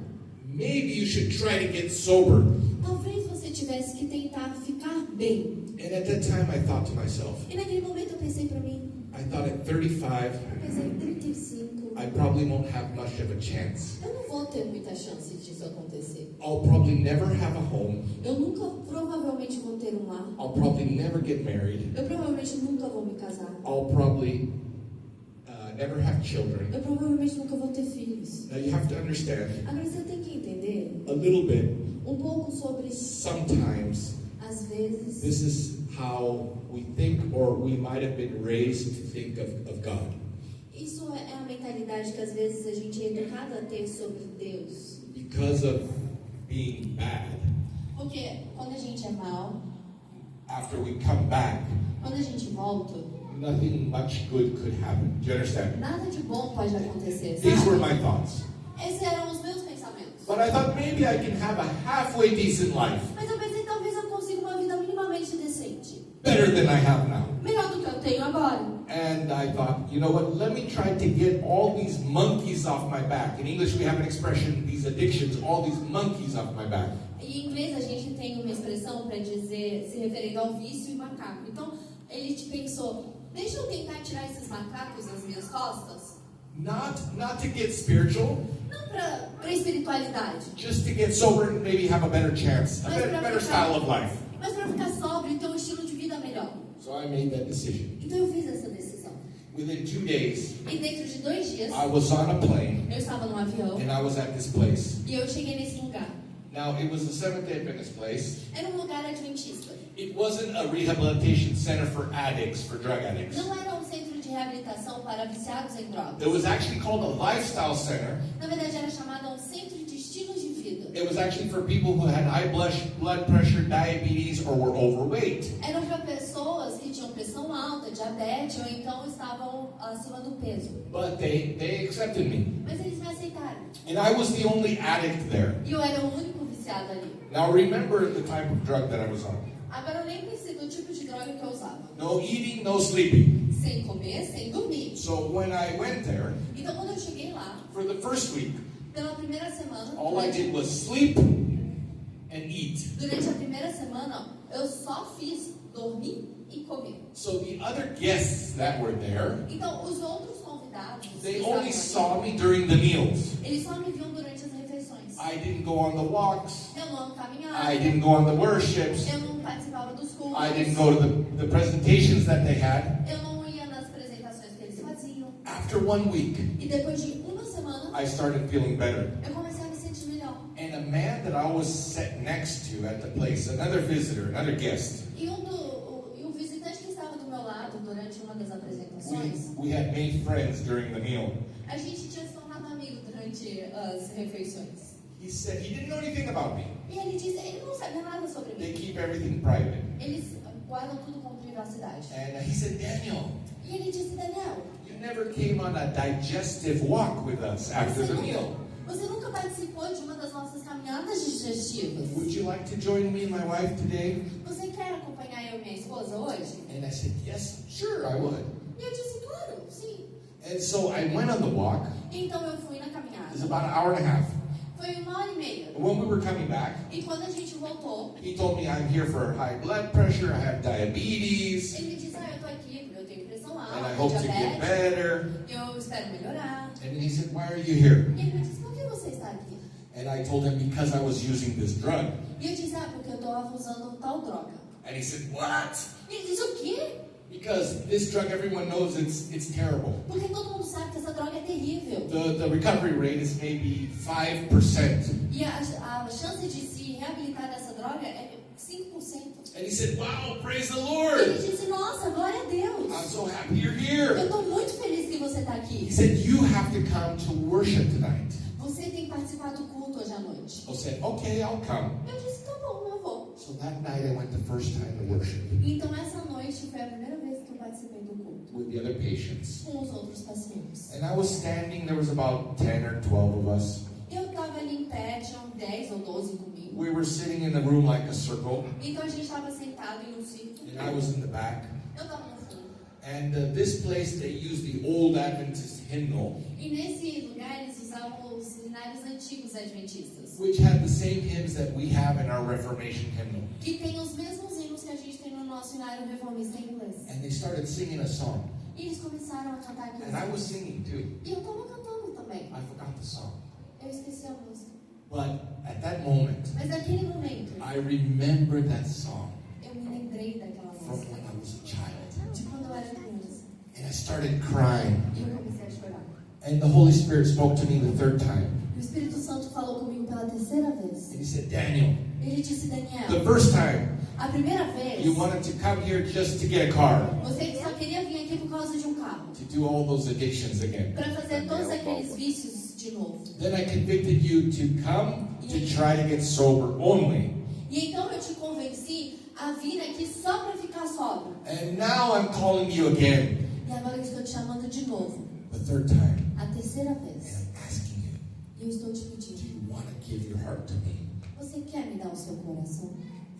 Maybe you should try to get sober. Talvez você tivesse que tentar ficar bem. And at that time I thought to myself, E naquele momento eu pensei pra mim. I thought at 35, Eu pensei, 35. I probably won't have much of a chance. Eu não vou ter muita chance disso acontecer. I'll probably never have a home. Eu nunca, provavelmente, vou ter um lar. I'll probably never get married. Eu provavelmente nunca vou me casar. I'll probably never have children. Eu provavelmente nunca vou ter filhos. Now you have to understand Agora você tem que entender a little bit. um pouco sobre, Sometimes às vezes, this is how we think, or we might have been raised to think of God. isso é a mentalidade que às vezes a gente é educado a ter sobre Deus. Because of being bad, Porque quando a gente é mal, after we come back, quando a gente volta, nothing much good could happen. Do you understand? nada de bom pode acontecer, These were sabe? my thoughts. Esses eram os meus pensamentos. But I thought maybe I can have a halfway decent life. Mas eu pensei, talvez eu consiga uma vida minimamente decente. Better than I have now. Melhor do que eu tenho agora. And I thought, you know what, let me try to get all these monkeys off my back. In English we have an expression, these addictions, all these monkeys off my back. E em inglês a gente tem uma expressão para dizer, se referindo ao vício e macaco. Então, ele te pensou, deixa eu tentar tirar esses macacos das minhas costas. Not to get spiritual, Não para espiritualidade, just to get sober and maybe have a better chance, a better style of life. mas para ficar sóbrio e ter um estilo de vida melhor. So I made that decision. Então eu fiz essa decisão. Within 2 days, E dentro de 2 dias, I was on a plane eu estava num avião and I was at this place. e eu cheguei nesse lugar. Now, it was a Seventh-day Adventist place. Era um lugar adventista. It wasn't a rehabilitation center for addicts, for drug addicts. Não era um centro de reabilitação para viciados em drogas. It was actually called a lifestyle center. Na verdade, era chamado um centro de estilos de vida. It was actually for people who had high blood pressure, diabetes, or were overweight. Eram para pessoas que tinham pressão alta, diabetes, ou então estavam acima do peso. But they accepted me. Mas eles me aceitaram. And I was the only addict there. E eu era o único viciado ali. Now remember the type of drug that I was on. Agora lembre-se do tipo de droga que eu usava. No eating, no sleeping. Sem comer, sem dormir. So when I went there, Então, quando eu cheguei lá, for the first week, pela primeira semana, all I did was sleep and eat. durante a primeira semana, eu só fiz dormir e comer. So the other guests that were there, Então, os outros convidados, they que only estavam saw me during the meals. aqui, eles só me viam durante as refeições. I didn't go on the walks. Eu não caminhava. I didn't go on the worships. Eu não participava dos cultos. I didn't go to the presentations that they had. Eu não ia nas apresentações que eles faziam. After 1 week, E depois de uma semana, I started feeling better. eu comecei a me sentir melhor. And a man that I was sat next to at the place, another visitor, another guest, E o visitante que estava do meu lado durante uma das apresentações, we had made friends during the meal. a gente tinha se tornado amigo durante as refeições. He said he didn't know anything about me. E ele disse, ele não sabia nada sobre They mim. keep everything private. Eles guardam tudo com privacidade. And he said, Daniel, E ele disse, Daniel, you never came on a digestive walk with us after the meal. você nunca participou de uma das nossas caminhadas digestivas. Would you like to join me and my wife today? Você quer acompanhar eu e minha esposa hoje? And I said, yes, sure, I would. E eu disse, claro, sim. And so I went on the walk. Então eu fui na It was caminhada. about an hour and a half. Foi 1h30. And when we were coming back, E quando a gente voltou, he told me I'm here for high blood pressure, I have diabetes, ele me disse, eu tô aqui porque eu tenho pressão and I alta, hope to get diabetes, better. eu espero melhorar. And then he said, why are you here? E ele me disse, por que você está aqui? And I told him, because I was using this drug. E eu disse, porque eu estava usando tal droga. And he said, what? E ele disse, o quê? Because this drug, everyone knows it's terrible. Porque todo mundo sabe que essa droga é terrível. The recovery rate is maybe 5%. E a chance de se reabilitar dessa droga é 5%. And he said, wow, praise the E ele Lord. disse, nossa, glória a Deus. I'm so happy you're Eu here. estou muito feliz que você está He aqui. said, you have to come to worship tonight. Você tem que participar do culto hoje à noite. I said, okay, I'll come. Eu disse, tá bom, eu vou. So that night I went the first time to worship Então essa noite foi a primeira vez que eu participei do culto with the other patients. com os outros pacientes. And I was standing, there was about 10 or 12 of us. Eu estava ali em pé, tinham 10 ou 12 comigo. We were sitting in the room like a circle, Então a gente estava sentado em um círculo. and I was in the back. Eu estava no fundo. And this place, they use the old Adventist hymnal, E nesse lugar eles usavam os hinários antigos adventistas, which had the same hymns that we have in our Reformation hymnal. que tem os mesmos hinos que a gente tem no nosso hinário reformista em inglês. And they started singing a song. E eles começaram a cantar aquilo. And I was singing too. E eu estava cantando também. I forgot the song. Eu esqueci a música. But at that moment, Mas naquele momento, I remembered that song eu me lembrei daquela from música. when I was a child. De quando eu era criança. And I started crying. E eu comecei a chorar. And the Holy Spirit spoke to me the third time. E o Espírito Santo falou comigo pela terceira vez. And he said, Daniel, Ele disse, the Daniel, first time a primeira vez, you wanted to come here just to get a car, você só queria vir aqui por causa de um carro. to do all those addictions again. Para fazer todos aqueles vícios de novo. Then I convicted you to come to try to get sober only. E então eu te convenci a vir aqui só para ficar sóbrio. And now I'm calling you again, E agora eu estou te chamando de novo. the third time. A terceira And vez. I'm asking you, E eu estou te do pedindo. you want to give your heart to me? Você quer me dar o seu coração?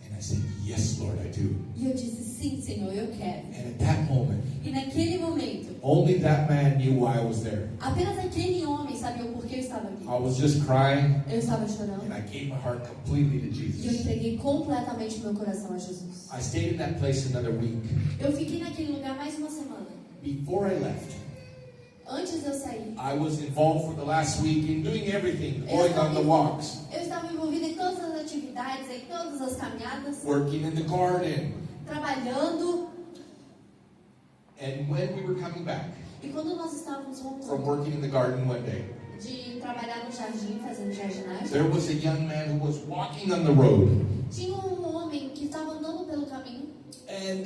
And I said, yes, Lord, I do. E eu disse, sim, Senhor, eu quero. And at that moment, E naquele momento, only that man knew why I was there. apenas aquele homem sabia o porquê eu estava aqui. I was just crying, Eu estava chorando. and I gave my heart completely to E eu Jesus. entreguei completamente meu coração a Jesus. I stayed in that place another week. Eu fiquei naquele lugar mais uma semana. Before I left, Antes de eu sair, I was involved for the last week in doing everything, going on the walks, eu estava envolvida em todas as atividades, em todas as caminhadas, working in the garden. trabalhando. And when we were coming back E quando nós estávamos from voltando working in the garden one day, de trabalhar no jardim, fazendo jardinagem, there was a young man who was walking on the road. tinha um homem que estava andando pelo caminho. And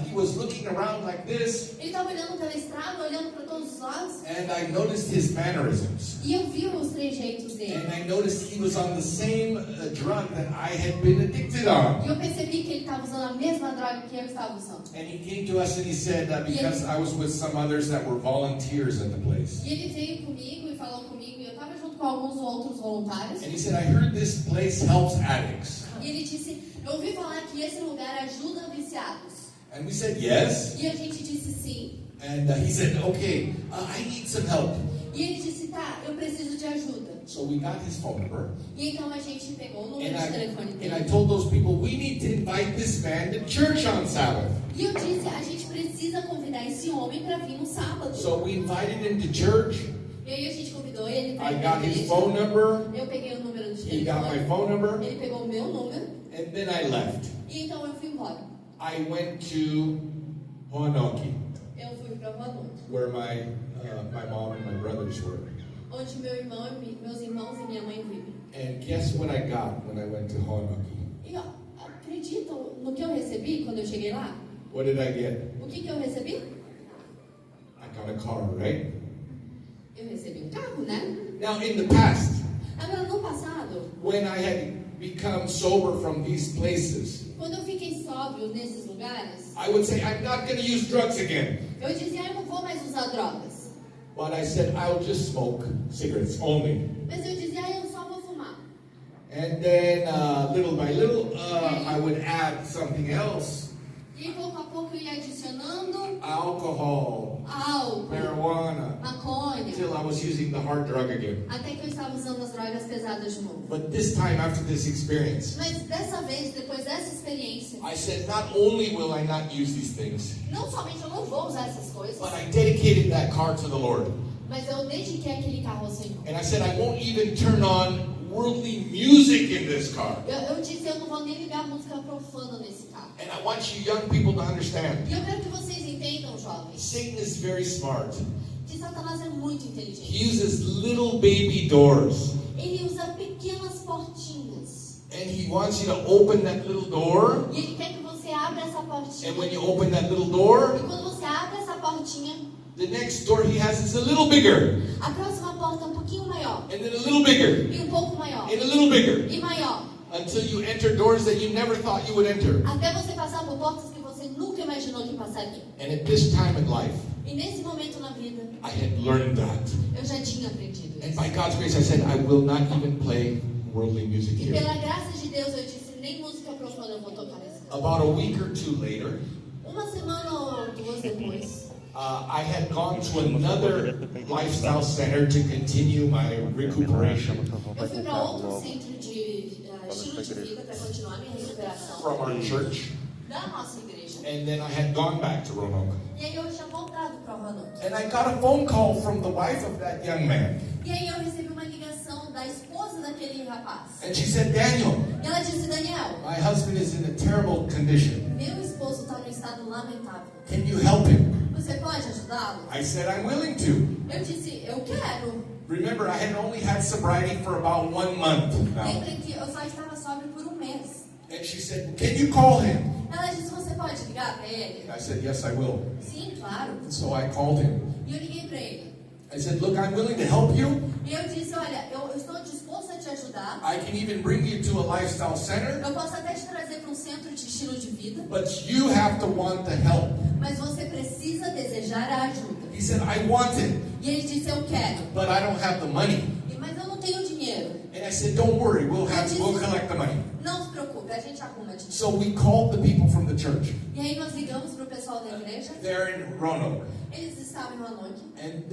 he was looking around like this, Ele estava olhando pela estrada, olhando para todos os lados. and I noticed his mannerisms. E eu vi os trejeitos dele. And I noticed he was on the same drug that I had been addicted on. E eu percebi que ele estava usando a mesma droga que eu estava usando. And he came to us and he said, because I was with some others that were volunteers at the place. E ele veio comigo e falou comigo, e eu estava junto com alguns outros voluntários. And he said, I heard this place helps addicts. E ele disse, eu ouvi falar que esse lugar ajuda viciados. And we said, yes. E a gente disse sim. And he said, okay, I need some help. E ele disse, tá, eu preciso de ajuda. So we got his phone number. E então a gente pegou o número And de telefone I dele. told those people, we need to invite this man to church on Sabbath. E eu disse, a gente precisa convidar esse homem para vir no sábado. So we invited him to church. E aí a gente convidou ele para I ir got na his igreja. phone number. Eu peguei o número de He got my telefone. phone number. Ele pegou o meu número. And then I left. E então eu fui embora. I went to Hoanoki, Eu fui para Roanoke, where my mom and my brothers were. onde meu irmão, meus irmãos e minha mãe vivem. And guess what I got when I went to Hoanoki? E ó, acreditam no que eu recebi quando eu cheguei lá? What did I get? O que eu recebi? I got a car, right? Eu recebi um carro, né? Now, in the past, Agora, no passado, when I had become sober from these places, quando eu fiquei sóbrio nesses lugares, I would say, I'm not going to use drugs again. eu dizia, eu não vou mais usar drogas. But I said, I'll just smoke cigarettes only. Mas eu dizia, eu só vou fumar. And then, little by little, I would add something else. E pouco a pouco eu ia adicionando Alcohol, álcool, marijuana, maconha, until I was using the hard drug again. até que eu estava usando as drogas pesadas de novo. But this time, after this experience, Mas dessa vez, depois dessa experiência, I said, not only will I not use these things, não somente eu não vou usar essas coisas, but I dedicated that car to the Lord. mas eu dediquei aquele carro ao Senhor. And I said, I won't even turn on worldly music in this car. Eu disse, eu não vou nem ligar música profana nesse carro. And I want you young people to understand, E eu quero que vocês entendam, jovens, Satan is very smart. que Satanás é muito He inteligente. uses little baby doors. Ele usa pequenas portinhas. And he wants you to open that little door. E ele quer que você abra essa portinha. And when you open that little door, E quando você abre essa portinha, the next door he has is a little bigger. a próxima porta é um pouquinho maior. And then a little bigger. E um pouco maior. And a little bigger. E maior. Until you enter doors that you never thought you would enter. Até você passar por portas que você nunca imaginou que passaria. And at this time in life, E nesse momento na vida, I had learned that. eu já tinha aprendido And isso. by God's grace, I said, I will not even play worldly music E here. pela graça de Deus, eu disse, nem música profana eu vou tocar nesse carro. About a week or two later, Uma semana ou duas depois, I had gone to another lifestyle center to continue my recuperation eu fui para outro centro de estilo de vida para continuar minha recuperação from our church. da nossa igreja. And then I had gone back to Roanoke. E aí eu tinha voltado para Roanoke. And I got a phone call from the wife of that young man. E aí eu recebi uma ligação da esposa daquele rapaz. And she said, Daniel, E ela disse, Daniel, my husband is in a terrible condition. meu esposo está num estado lamentável. Can you help him? Você pode ajudá-lo? I said, I'm willing to. Eu disse, eu quero. Remember, I had only had sobriety for about 1 month now. Lembrem que eu só estava sóbrio por um mês. And she said, can you call him? Ela disse, você pode ligar para ele? And I said, yes, I will. Sim, claro. And so I called him. E eu liguei para ele. I said, look, I'm willing to help you. E eu disse, olha, eu estou disposto a te ajudar. I can even bring you to a lifestyle center. Eu posso até te trazer para um centro de estilo de vida. But you have to want the help. Mas você precisa desejar a ajuda. He said, I want it, E ele disse, eu quero. but I don't have the money. Mas eu não tenho dinheiro. And I said, don't worry, we'll collect the money. Não se preocupe, a gente arruma dinheiro. So we called the people from the church. E aí nós ligamos para o pessoal da igreja. They're in Roanoke. Eles estavam em Roanoke. And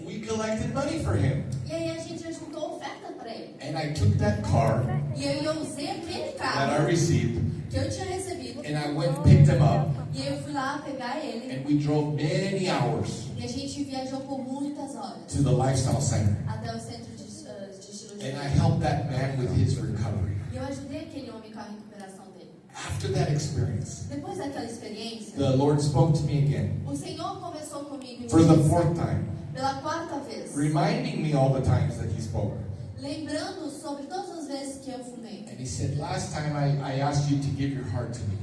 we collected money for him. E aí a gente juntou oferta para ele. And I took that car E aí eu usei aquele that I carro received, que eu tinha recebido. and I went and picked him up. E aí eu fui lá pegar ele. And we drove many hours E a gente viajou por muitas horas to the lifestyle center. até o centro de estilo de And I vida. helped that man with his recovery. E eu ajudei aquele homem com a recuperação dele. After that experience, Depois daquela experiência, the Lord spoke to me again o Senhor conversou comigo e me for the disse, 4th time, pela quarta vez, reminding me all the times that he spoke. lembrando sobre todas as vezes que eu fumei. And he said, last time I asked you to give your heart to me.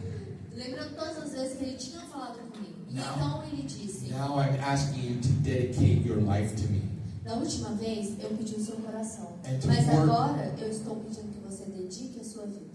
Lembrando todas as vezes que ele tinha falado comigo. E Não. então ele disse, Now I'm asking you to dedicate your life to me. da última vez eu pedi o seu coração. And to Mas work- agora eu estou pedindo que você dedique a sua vida.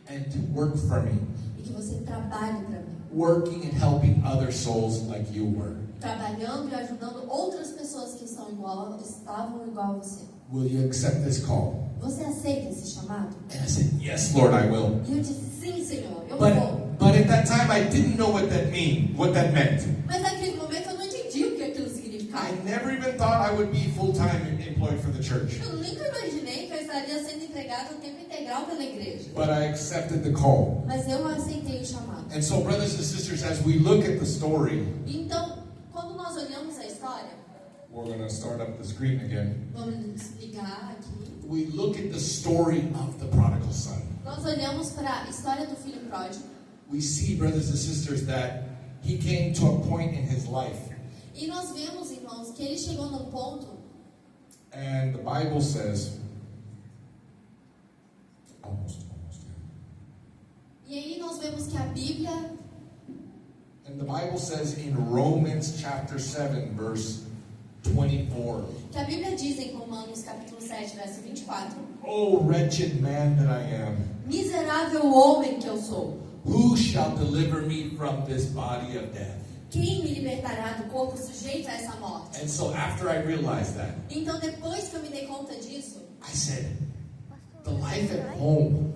And to work for me, E que você trabalhe para mim. working and helping other souls like you were. Trabalhando e ajudando outras pessoas que estavam igual a você. Will you accept this call? Você aceita esse chamado? And I said, yes, Lord, I will. E eu disse, sim, Senhor, eu vou. But at that time, I didn't know what that meant. Mas naquele momento eu não entendi o que aquilo significava. I never even thought I would be full-time employed for the church. Eu nunca imaginei que eu estaria sendo empregado a tempo integral pela igreja. But I accepted the call. Mas eu aceitei o chamado. And so, brothers and sisters, as we look at the story, Então, quando nós olhamos a história, we're going to start up the screen again. vamos ligar aqui. We look at the story of the prodigal son. Nós olhamos para a história do filho pródigo. We see, brothers and sisters, that he came to a point in his life, E nós vemos, irmãos, que ele chegou num ponto, and the Bible says, almost. e aí nós vemos que a Bíblia, And the Bible says in Romans chapter 7, verse 24, que a Bíblia diz em Romanos capítulo 7, verso 24, "O wretched man that I am, miserável homem que eu sou, who shall deliver me from this body of death?" quem me libertará do corpo sujeito a essa morte? And so after I realized that, Então depois que eu me dei conta disso, I said, the life at home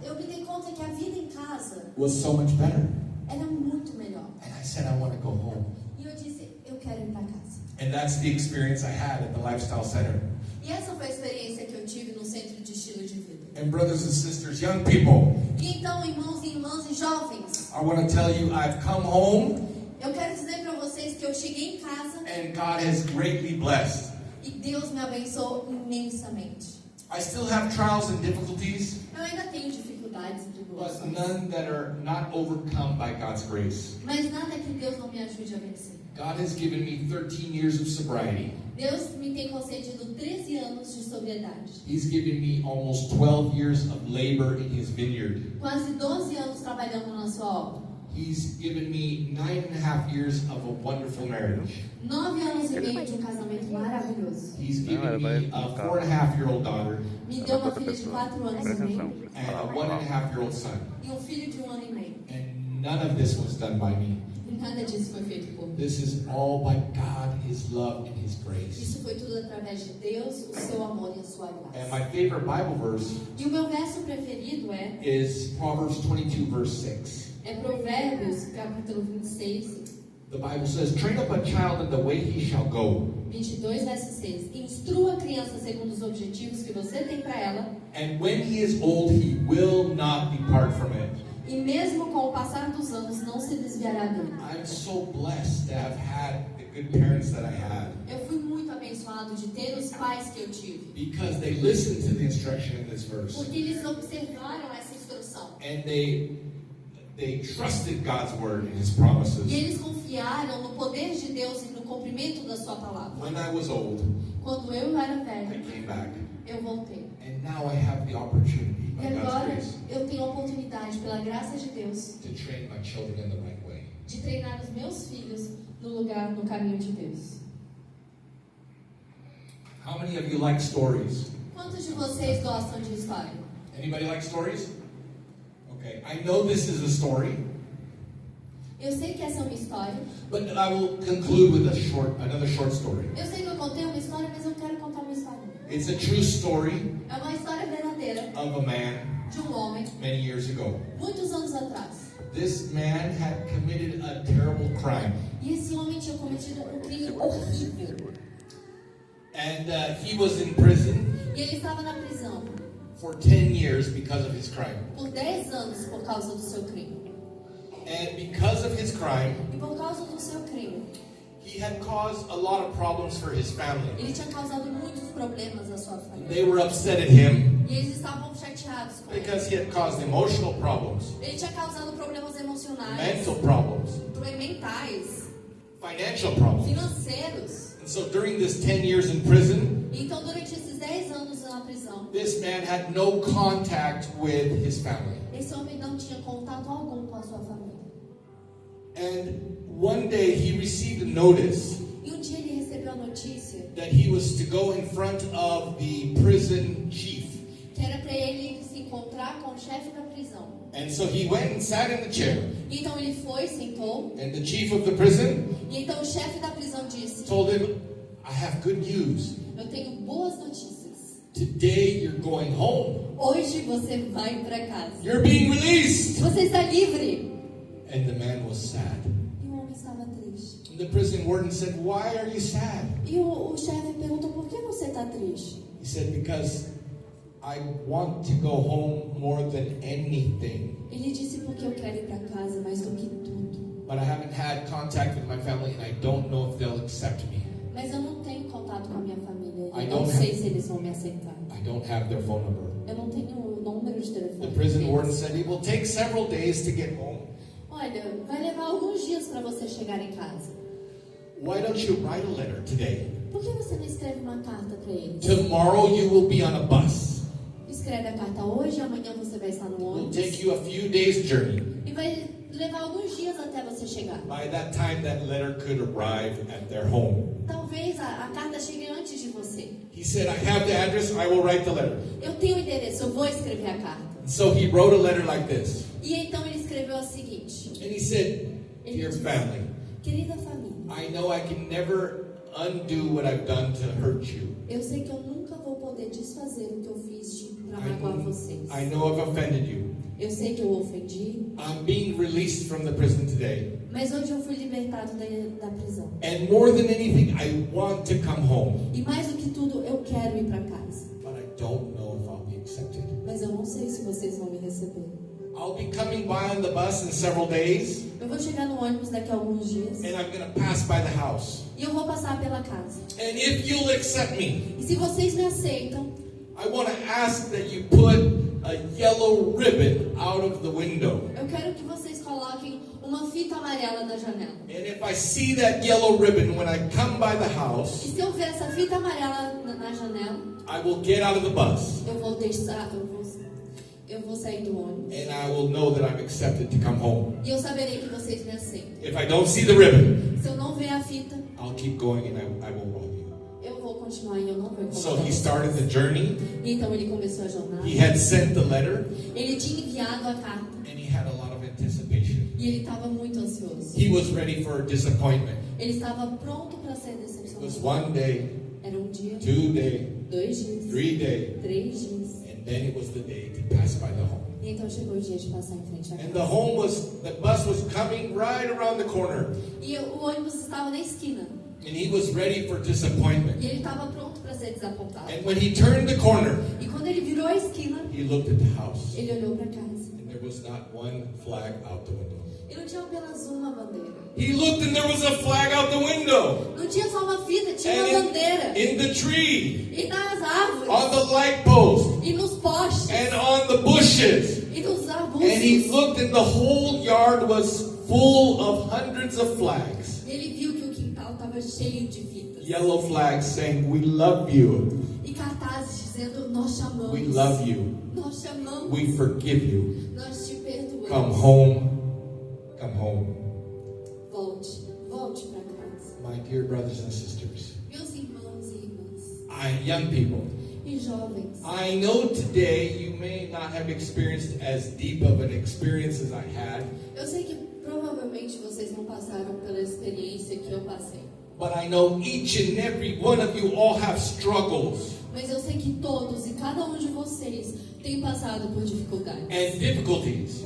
eu me dei conta que a vida em casa was so much better. era muito melhor. And I said, I want to go home. E eu disse, eu quero ir para casa. And that's the experience I had at the Lifestyle Center. E essa foi a experiência que eu tive no centro de estilo de vida. And brothers and sisters, young people, E então, irmãos e irmãs e jovens, I want to tell you, I've come home eu quero dizer para vocês que eu cheguei em casa and God has greatly blessed. e Deus me abençoou imensamente. I still have trials and difficulties, Eu ainda tenho dificuldades e but tribulações, none that are not overcome by God's grace. mas nada que Deus não me ajude a vencer. God has given me 13 years of sobriety. Deus me tem concedido 13 anos de sobriedade. He's given me almost 12 years of labor in His vineyard. Quase 12 anos trabalhando na sua obra. He's given me 9.5 years of a wonderful marriage. 9 anos e meio de um casamento maravilhoso. He's given me a 4.5-year-old daughter Me deu uma filha de 4 anos e meio and a 1.5-year-old son. e um filho de 1 ano e meio. And none of this was done by me. E nada disso foi feito por mim. This is all by God, His love, and His grace. Isso foi tudo através de Deus, o seu amor e a sua And graça. my favorite Bible verse E o meu verso preferido is Proverbs 22, verse 6. é É Provérbios, capítulo 26, The Bible says, train up a child in the way he shall go. 22, verso 6. Instrua a criança segundo os objetivos que você tem para ela, And when he is old, he will not depart from it. e mesmo com o passar dos anos não se desviará dele. I'm so blessed to have had the good parents that I had. Eu fui muito abençoado de ter os pais que eu tive, Because they listened to the instruction in this verse. porque eles observaram essa instrução. And they trusted God's word and His E promises. eles confiaram no poder de Deus e no cumprimento da sua palavra. When I was old, Quando eu era I velho, came back. eu voltei. And now I have the opportunity, E by God's agora grace, eu tenho a oportunidade, pela graça de Deus, to train my children in the right way. de treinar os meus filhos no lugar, no caminho de Deus. How many of you like stories? Quantos de vocês gostam de história? Anybody like stories? Okay, I know this is a story, Eu sei que essa é uma história. but I will conclude with another short story. Eu sei que eu contei uma história, mas eu quero contar uma história. It's a true story É uma história verdadeira of a man de um homem, many years ago. muitos anos atrás. This man had committed a terrible crime, E esse homem tinha cometido um crime horrível. and he was in prison E ele estava na prisão for 10 years because of his crime. por 10 anos por causa do seu crime. And because of his crime, E por causa do seu crime, he had caused a lot of problems for his family. ele tinha causado muitos problemas à sua família. They were upset at him E eles estavam chateados com ele. because he had caused emotional problems, Ele tinha causado problemas emocionais, mental problems, mentais, financial problems. financeiros. And so during this 10 years in prison, Então, durante esses 10 anos na prisão, this man had no contact with his family. esse homem não tinha contato algum com a sua família. And one day he received a notice E um dia ele recebeu a notícia that he was to go in front of the prison chief. que era para ele se encontrar com o chefe da prisão. And so he went and sat in the chair. Então ele foi, sentou, And the chief of the prison e então o chefe da prisão disse: told him, I have good news. eu tenho boas notícias. Today you're going home. Hoje você vai para casa. You're being released. Você está livre. And the man was sad. E o homem estava triste. And the prison warden said, why are you sad? E o chefe perguntou: por que você está triste? He said, because I want to go home more than anything. Ele disse: porque eu quero ir para casa mais do que tudo. But I haven't had contact with my family and I don't know if they'll accept me. Mas eu não tenho contato com a minha família. I Eu não don't sei have- se eles vão me aceitar. I don't have their phone number. Eu não tenho o número de telefone. The prison deles. warden said, it will take several days to get home. Olha, vai levar alguns dias para você chegar em casa. Why don't you write a letter today? Por que você não escreve uma carta para eles? Tomorrow you will be on a bus. Escreve a carta hoje, amanhã você vai estar no It will ônibus. take you a few days journey. E vai levar alguns dias até você chegar. By that time, that letter could arrive at their home. Talvez a carta chegue antes de você. He said, I have the address, I will write the letter. Eu tenho o endereço, eu vou escrever a carta. And so he wrote a letter like this. E então ele escreveu o seguinte: And he said, Dear family, querida família, I know I can never undo what I've done to hurt you. eu sei que eu nunca vou poder desfazer o que eu fiz para magoar vocês. I know I've offended you. Eu sei que eu ofendi, I'm being released from the prison today. mas hoje eu fui libertado da prisão. And more than anything, I want to come home. E mais do que tudo, eu quero ir para casa. But I don't know if I'll be accepted. Mas eu não sei se vocês vão me receber. I'll be coming by on the bus in several days. Eu vou chegar no ônibus daqui a alguns dias. And I'm going to pass by the house. E eu vou passar pela casa. And if you'll accept me, E se vocês me aceitam, I want to ask that you put a yellow ribbon out of the window. eu quero que vocês coloquem uma fita amarela na janela. And if I see that yellow ribbon when I come by the E house, se eu ver essa fita amarela na janela, I will get out of the bus. eu vou sair do ônibus. And I will know that I'm accepted to come home. E eu saberei que vocês me aceitam. If I don't see the ribbon, Se eu não ver a fita, I'll keep going and I will rob you. eu vou continuar e eu não vou So incomodar he vocês. started the journey. E então ele começou a jornada. He had sent the letter Ele tinha enviado a carta. and he had a lot of anticipation. E ele estava muito ansioso. He was ready for a disappointment. Ele estava pronto para ser It was decepcionado. one day, Era um dia, 2 days, 2 dias, 3 days, 3 dias. and then it was the day to pass by the home. E então chegou o dia de passar em frente à And the casa. the bus was coming right around the corner. E o ônibus estava na esquina. And he was ready for disappointment. E ele estava pronto para ser desapontado. And when he turned the corner, E quando ele virou a esquina, he looked at the house. ele olhou para casa. And there was not one flag out the window. E não tinha apenas uma bandeira. He looked and there was a flag out the window. Não tinha só uma fita, tinha And uma bandeira. in the tree, E nas árvores. on the light post, E nos postes. and on the bushes. E nos And he arbustos. looked and the whole yard was full of hundreds of flags. Ele viu que o quintal estava cheio de fitas. Yellow flags saying, "We love you. E cartazes dizendo, nós chamamos. We love you. Nós chamamos. We forgive you. Nós te perdoamos. Come home. Come home." Volte. Volte para casa. My dear brothers and sisters, Meus irmãos e irmãs. young people, E jovens. I know today you may not have experienced as deep of an experience as I had, Eu sei que provavelmente vocês não passaram pela experiência que eu passei. but I know each and every one of you all have struggles Mas eu sei que todos e cada um de vocês têm passado por dificuldades and difficulties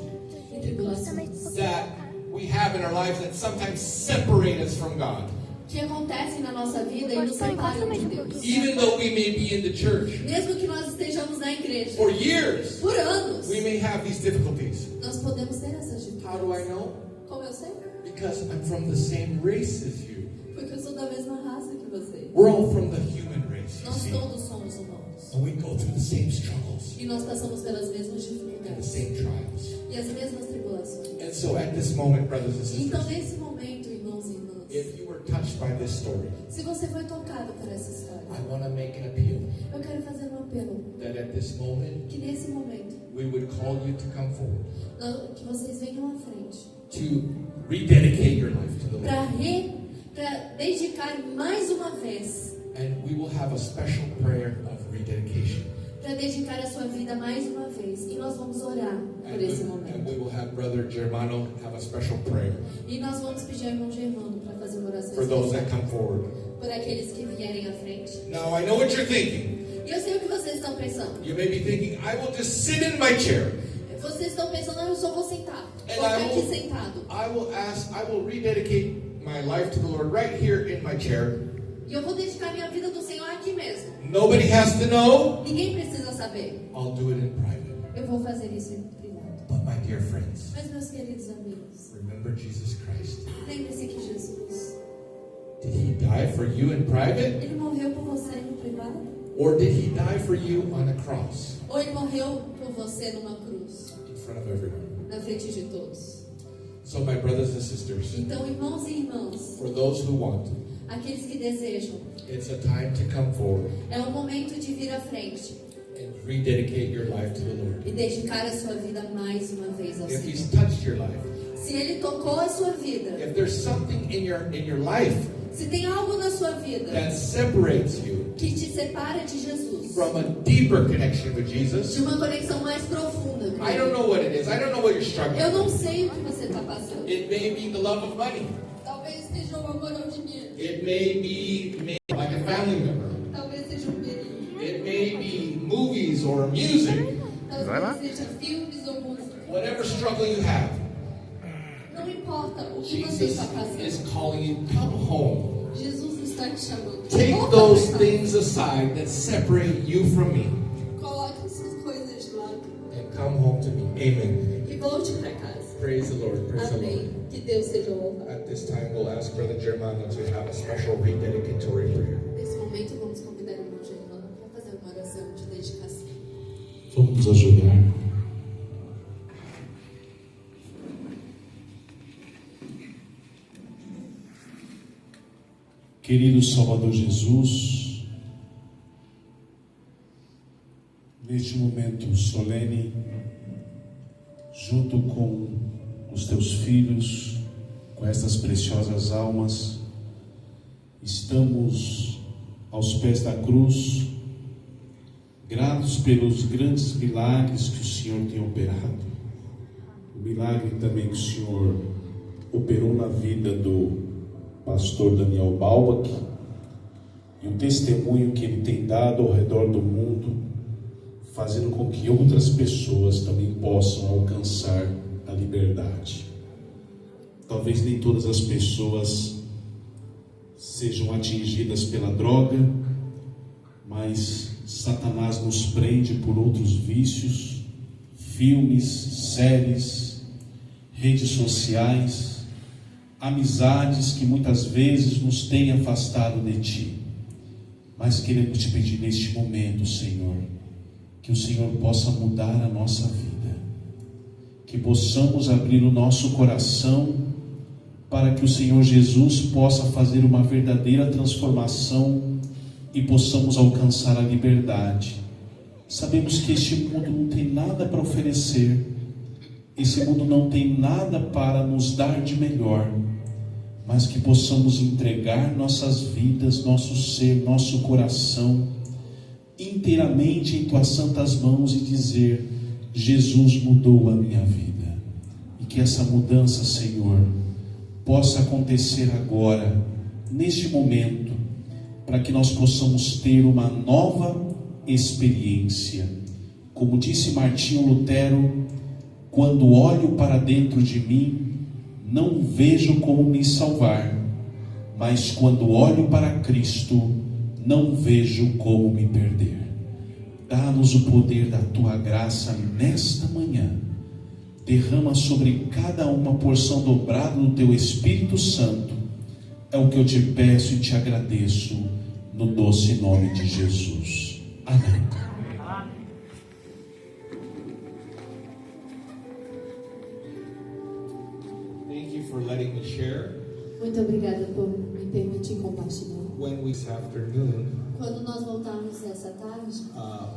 e tribulações that we have in our lives that sometimes separate us from God. que acontecem na nossa vida e nos separam de Deus. Even though we may be in the church Mesmo que nós estejamos na igreja for years, por anos, we may have these difficulties. nós podemos ter essas How do I dificuldades. know? Como eu sei? Because I'm from the same race as you. Porque eu sou da mesma raça que vocês. We're all from the human race, you Nós see. todos somos humanos. And we go through the same struggles E nós passamos pelas mesmas and the dificuldades same trials. e as mesmas tribulações. And so at this moment, brothers and Então, sisters, nesse momento, irmãos e irmãs, if you were touched by this story, se você foi tocado por essa história, I want to make an appeal eu quero fazer um apelo that at this moment, que nesse momento we would call you to come forward, que vocês venham à frente to rededicate your life to the Lord. para dedicar mais uma vez, And we will have a special prayer of rededication. para dedicar a sua vida mais uma vez. E nós vamos orar por esse And momento. we will have Brother Germano have a special prayer E nós vamos pedir ao irmão Germano para fazer uma oração for those that especial come forward. por aqueles que vierem à frente. Now, I know what you're thinking. E eu sei o que vocês estão pensando. You may be thinking, I will just sit in my chair. Vocês estão pensando, eu só vou sentar. And Vou ficar I aqui will- sentado. I will rededicate my life to the Lord right here in my chair. E eu vou dedicar minha vida do Senhor aqui mesmo. Nobody has to know. Ninguém precisa saber. I'll do it in private. Eu vou fazer isso em privado. But my dear friends, Mas, meus queridos amigos, remember Jesus Christ. lembre-se que Jesus, Did he die for you in private? Ele morreu por você no privado? Or did he die for you on a cross Ou Ele morreu por você numa cruz, in front of everyone? na frente de todos? So my brothers and sisters, Então, irmãos e irmãs, for those who want, aqueles que desejam, it's a time to come forward é o momento de vir à frente and rededicate your life to the Lord. e dedicar a sua vida mais uma vez ao If Senhor. he's touched your life, Se Ele tocou a sua vida, if there's something in your life se tem algo na sua vida that separates you que te separa de Jesus, from a deeper connection with Jesus, de uma conexão mais profunda com I don't Ele. know what it is. I don't know what you're struggling Eu não with. sei o que você está passando. It may be the love of money. Talvez seja o amor ao dinheiro. It may be like a family member. Talvez seja um perigo. It may be movies or music. Talvez seja filmes ou música. Whatever struggle you have, Não importa o que você Jesus está passando. is calling you, come home. Jesus está te chamando. Take Volta those pra casa. things aside that separate you from me Coloque essas coisas de lado and come home to me. Amen. e volte para casa. Praise the Lord. Praise the Lord. Amém. Que Deus seja louvado. At this time, we'll ask Brother Germano to have a special rededicatory prayer. Nesse momento, vamos convidar o irmão Germano para fazer uma oração de dedicação. Vamos nos ajudar. Querido Salvador Jesus, neste momento solene, junto com os teus filhos, com estas preciosas almas, estamos aos pés da cruz, gratos pelos grandes milagres que o Senhor tem operado. O milagre também que o Senhor operou na vida do pastor Daniel Balbach e o testemunho que ele tem dado ao redor do mundo, fazendo com que outras pessoas também possam alcançar a liberdade. Talvez nem todas as pessoas sejam atingidas pela droga, mas Satanás nos prende por outros vícios, filmes, séries, redes sociais, amizades que muitas vezes nos têm afastado de Ti. Mas queremos Te pedir neste momento, Senhor, que o Senhor possa mudar a nossa vida, que possamos abrir o nosso coração para que o Senhor Jesus possa fazer uma verdadeira transformação e possamos alcançar a liberdade. Sabemos que este mundo não tem nada para oferecer, esse mundo não tem nada para nos dar de melhor, mas que possamos entregar nossas vidas, nosso ser, nosso coração inteiramente em Tuas santas mãos e dizer: Jesus mudou a minha vida. E que essa mudança, Senhor, possa acontecer agora, neste momento, para que nós possamos ter uma nova experiência. Como disse Martinho Lutero: quando olho para dentro de mim, não vejo como me salvar, mas quando olho para Cristo, não vejo como me perder. Dá-nos o poder da Tua graça nesta manhã. Derrama sobre cada uma porção dobrada do Teu Espírito Santo. É o que eu Te peço e Te agradeço, no doce nome de Jesus. Amém. Thank you for letting me share. Muito obrigada por me permitir compartilhar. When we this afternoon, Quando nós voltarmos essa tarde,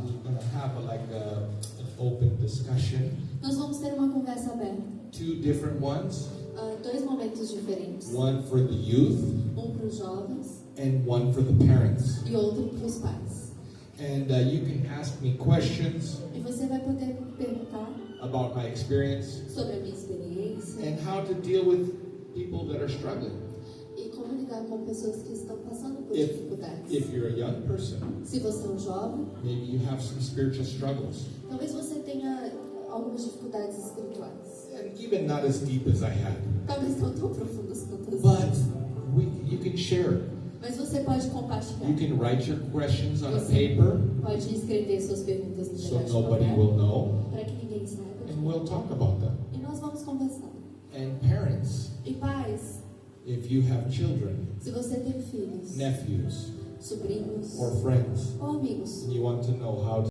we're going to have an open discussion. nós vamos ter uma conversa aberta. Two different ones. Dois momentos diferentes. One for the youth Um para os jovens and one for the parents. e outro para os pais. And you can ask me questions E você vai poder me perguntar about my experience sobre a minha experiência and how to deal with people that are struggling. e como lidar com pessoas que estão passando por If dificuldades. you're a young person, Se você é um jovem, maybe you have some spiritual struggles, talvez você tenha algumas dificuldades espirituais. and even not as deep as I had. Talvez não tão profundas quanto as But minhas. you can share. Mas você pode compartilhar. You can write your questions on a paper Pode escrever suas perguntas no so pedaço de nobody papel, will know, para que ninguém saiba. and we'll talk about them. E nós vamos conversar. And parents, E pais, if you have children, se você tem filhos, nephews, sobrinhos or friends, ou amigos, and you want to know how to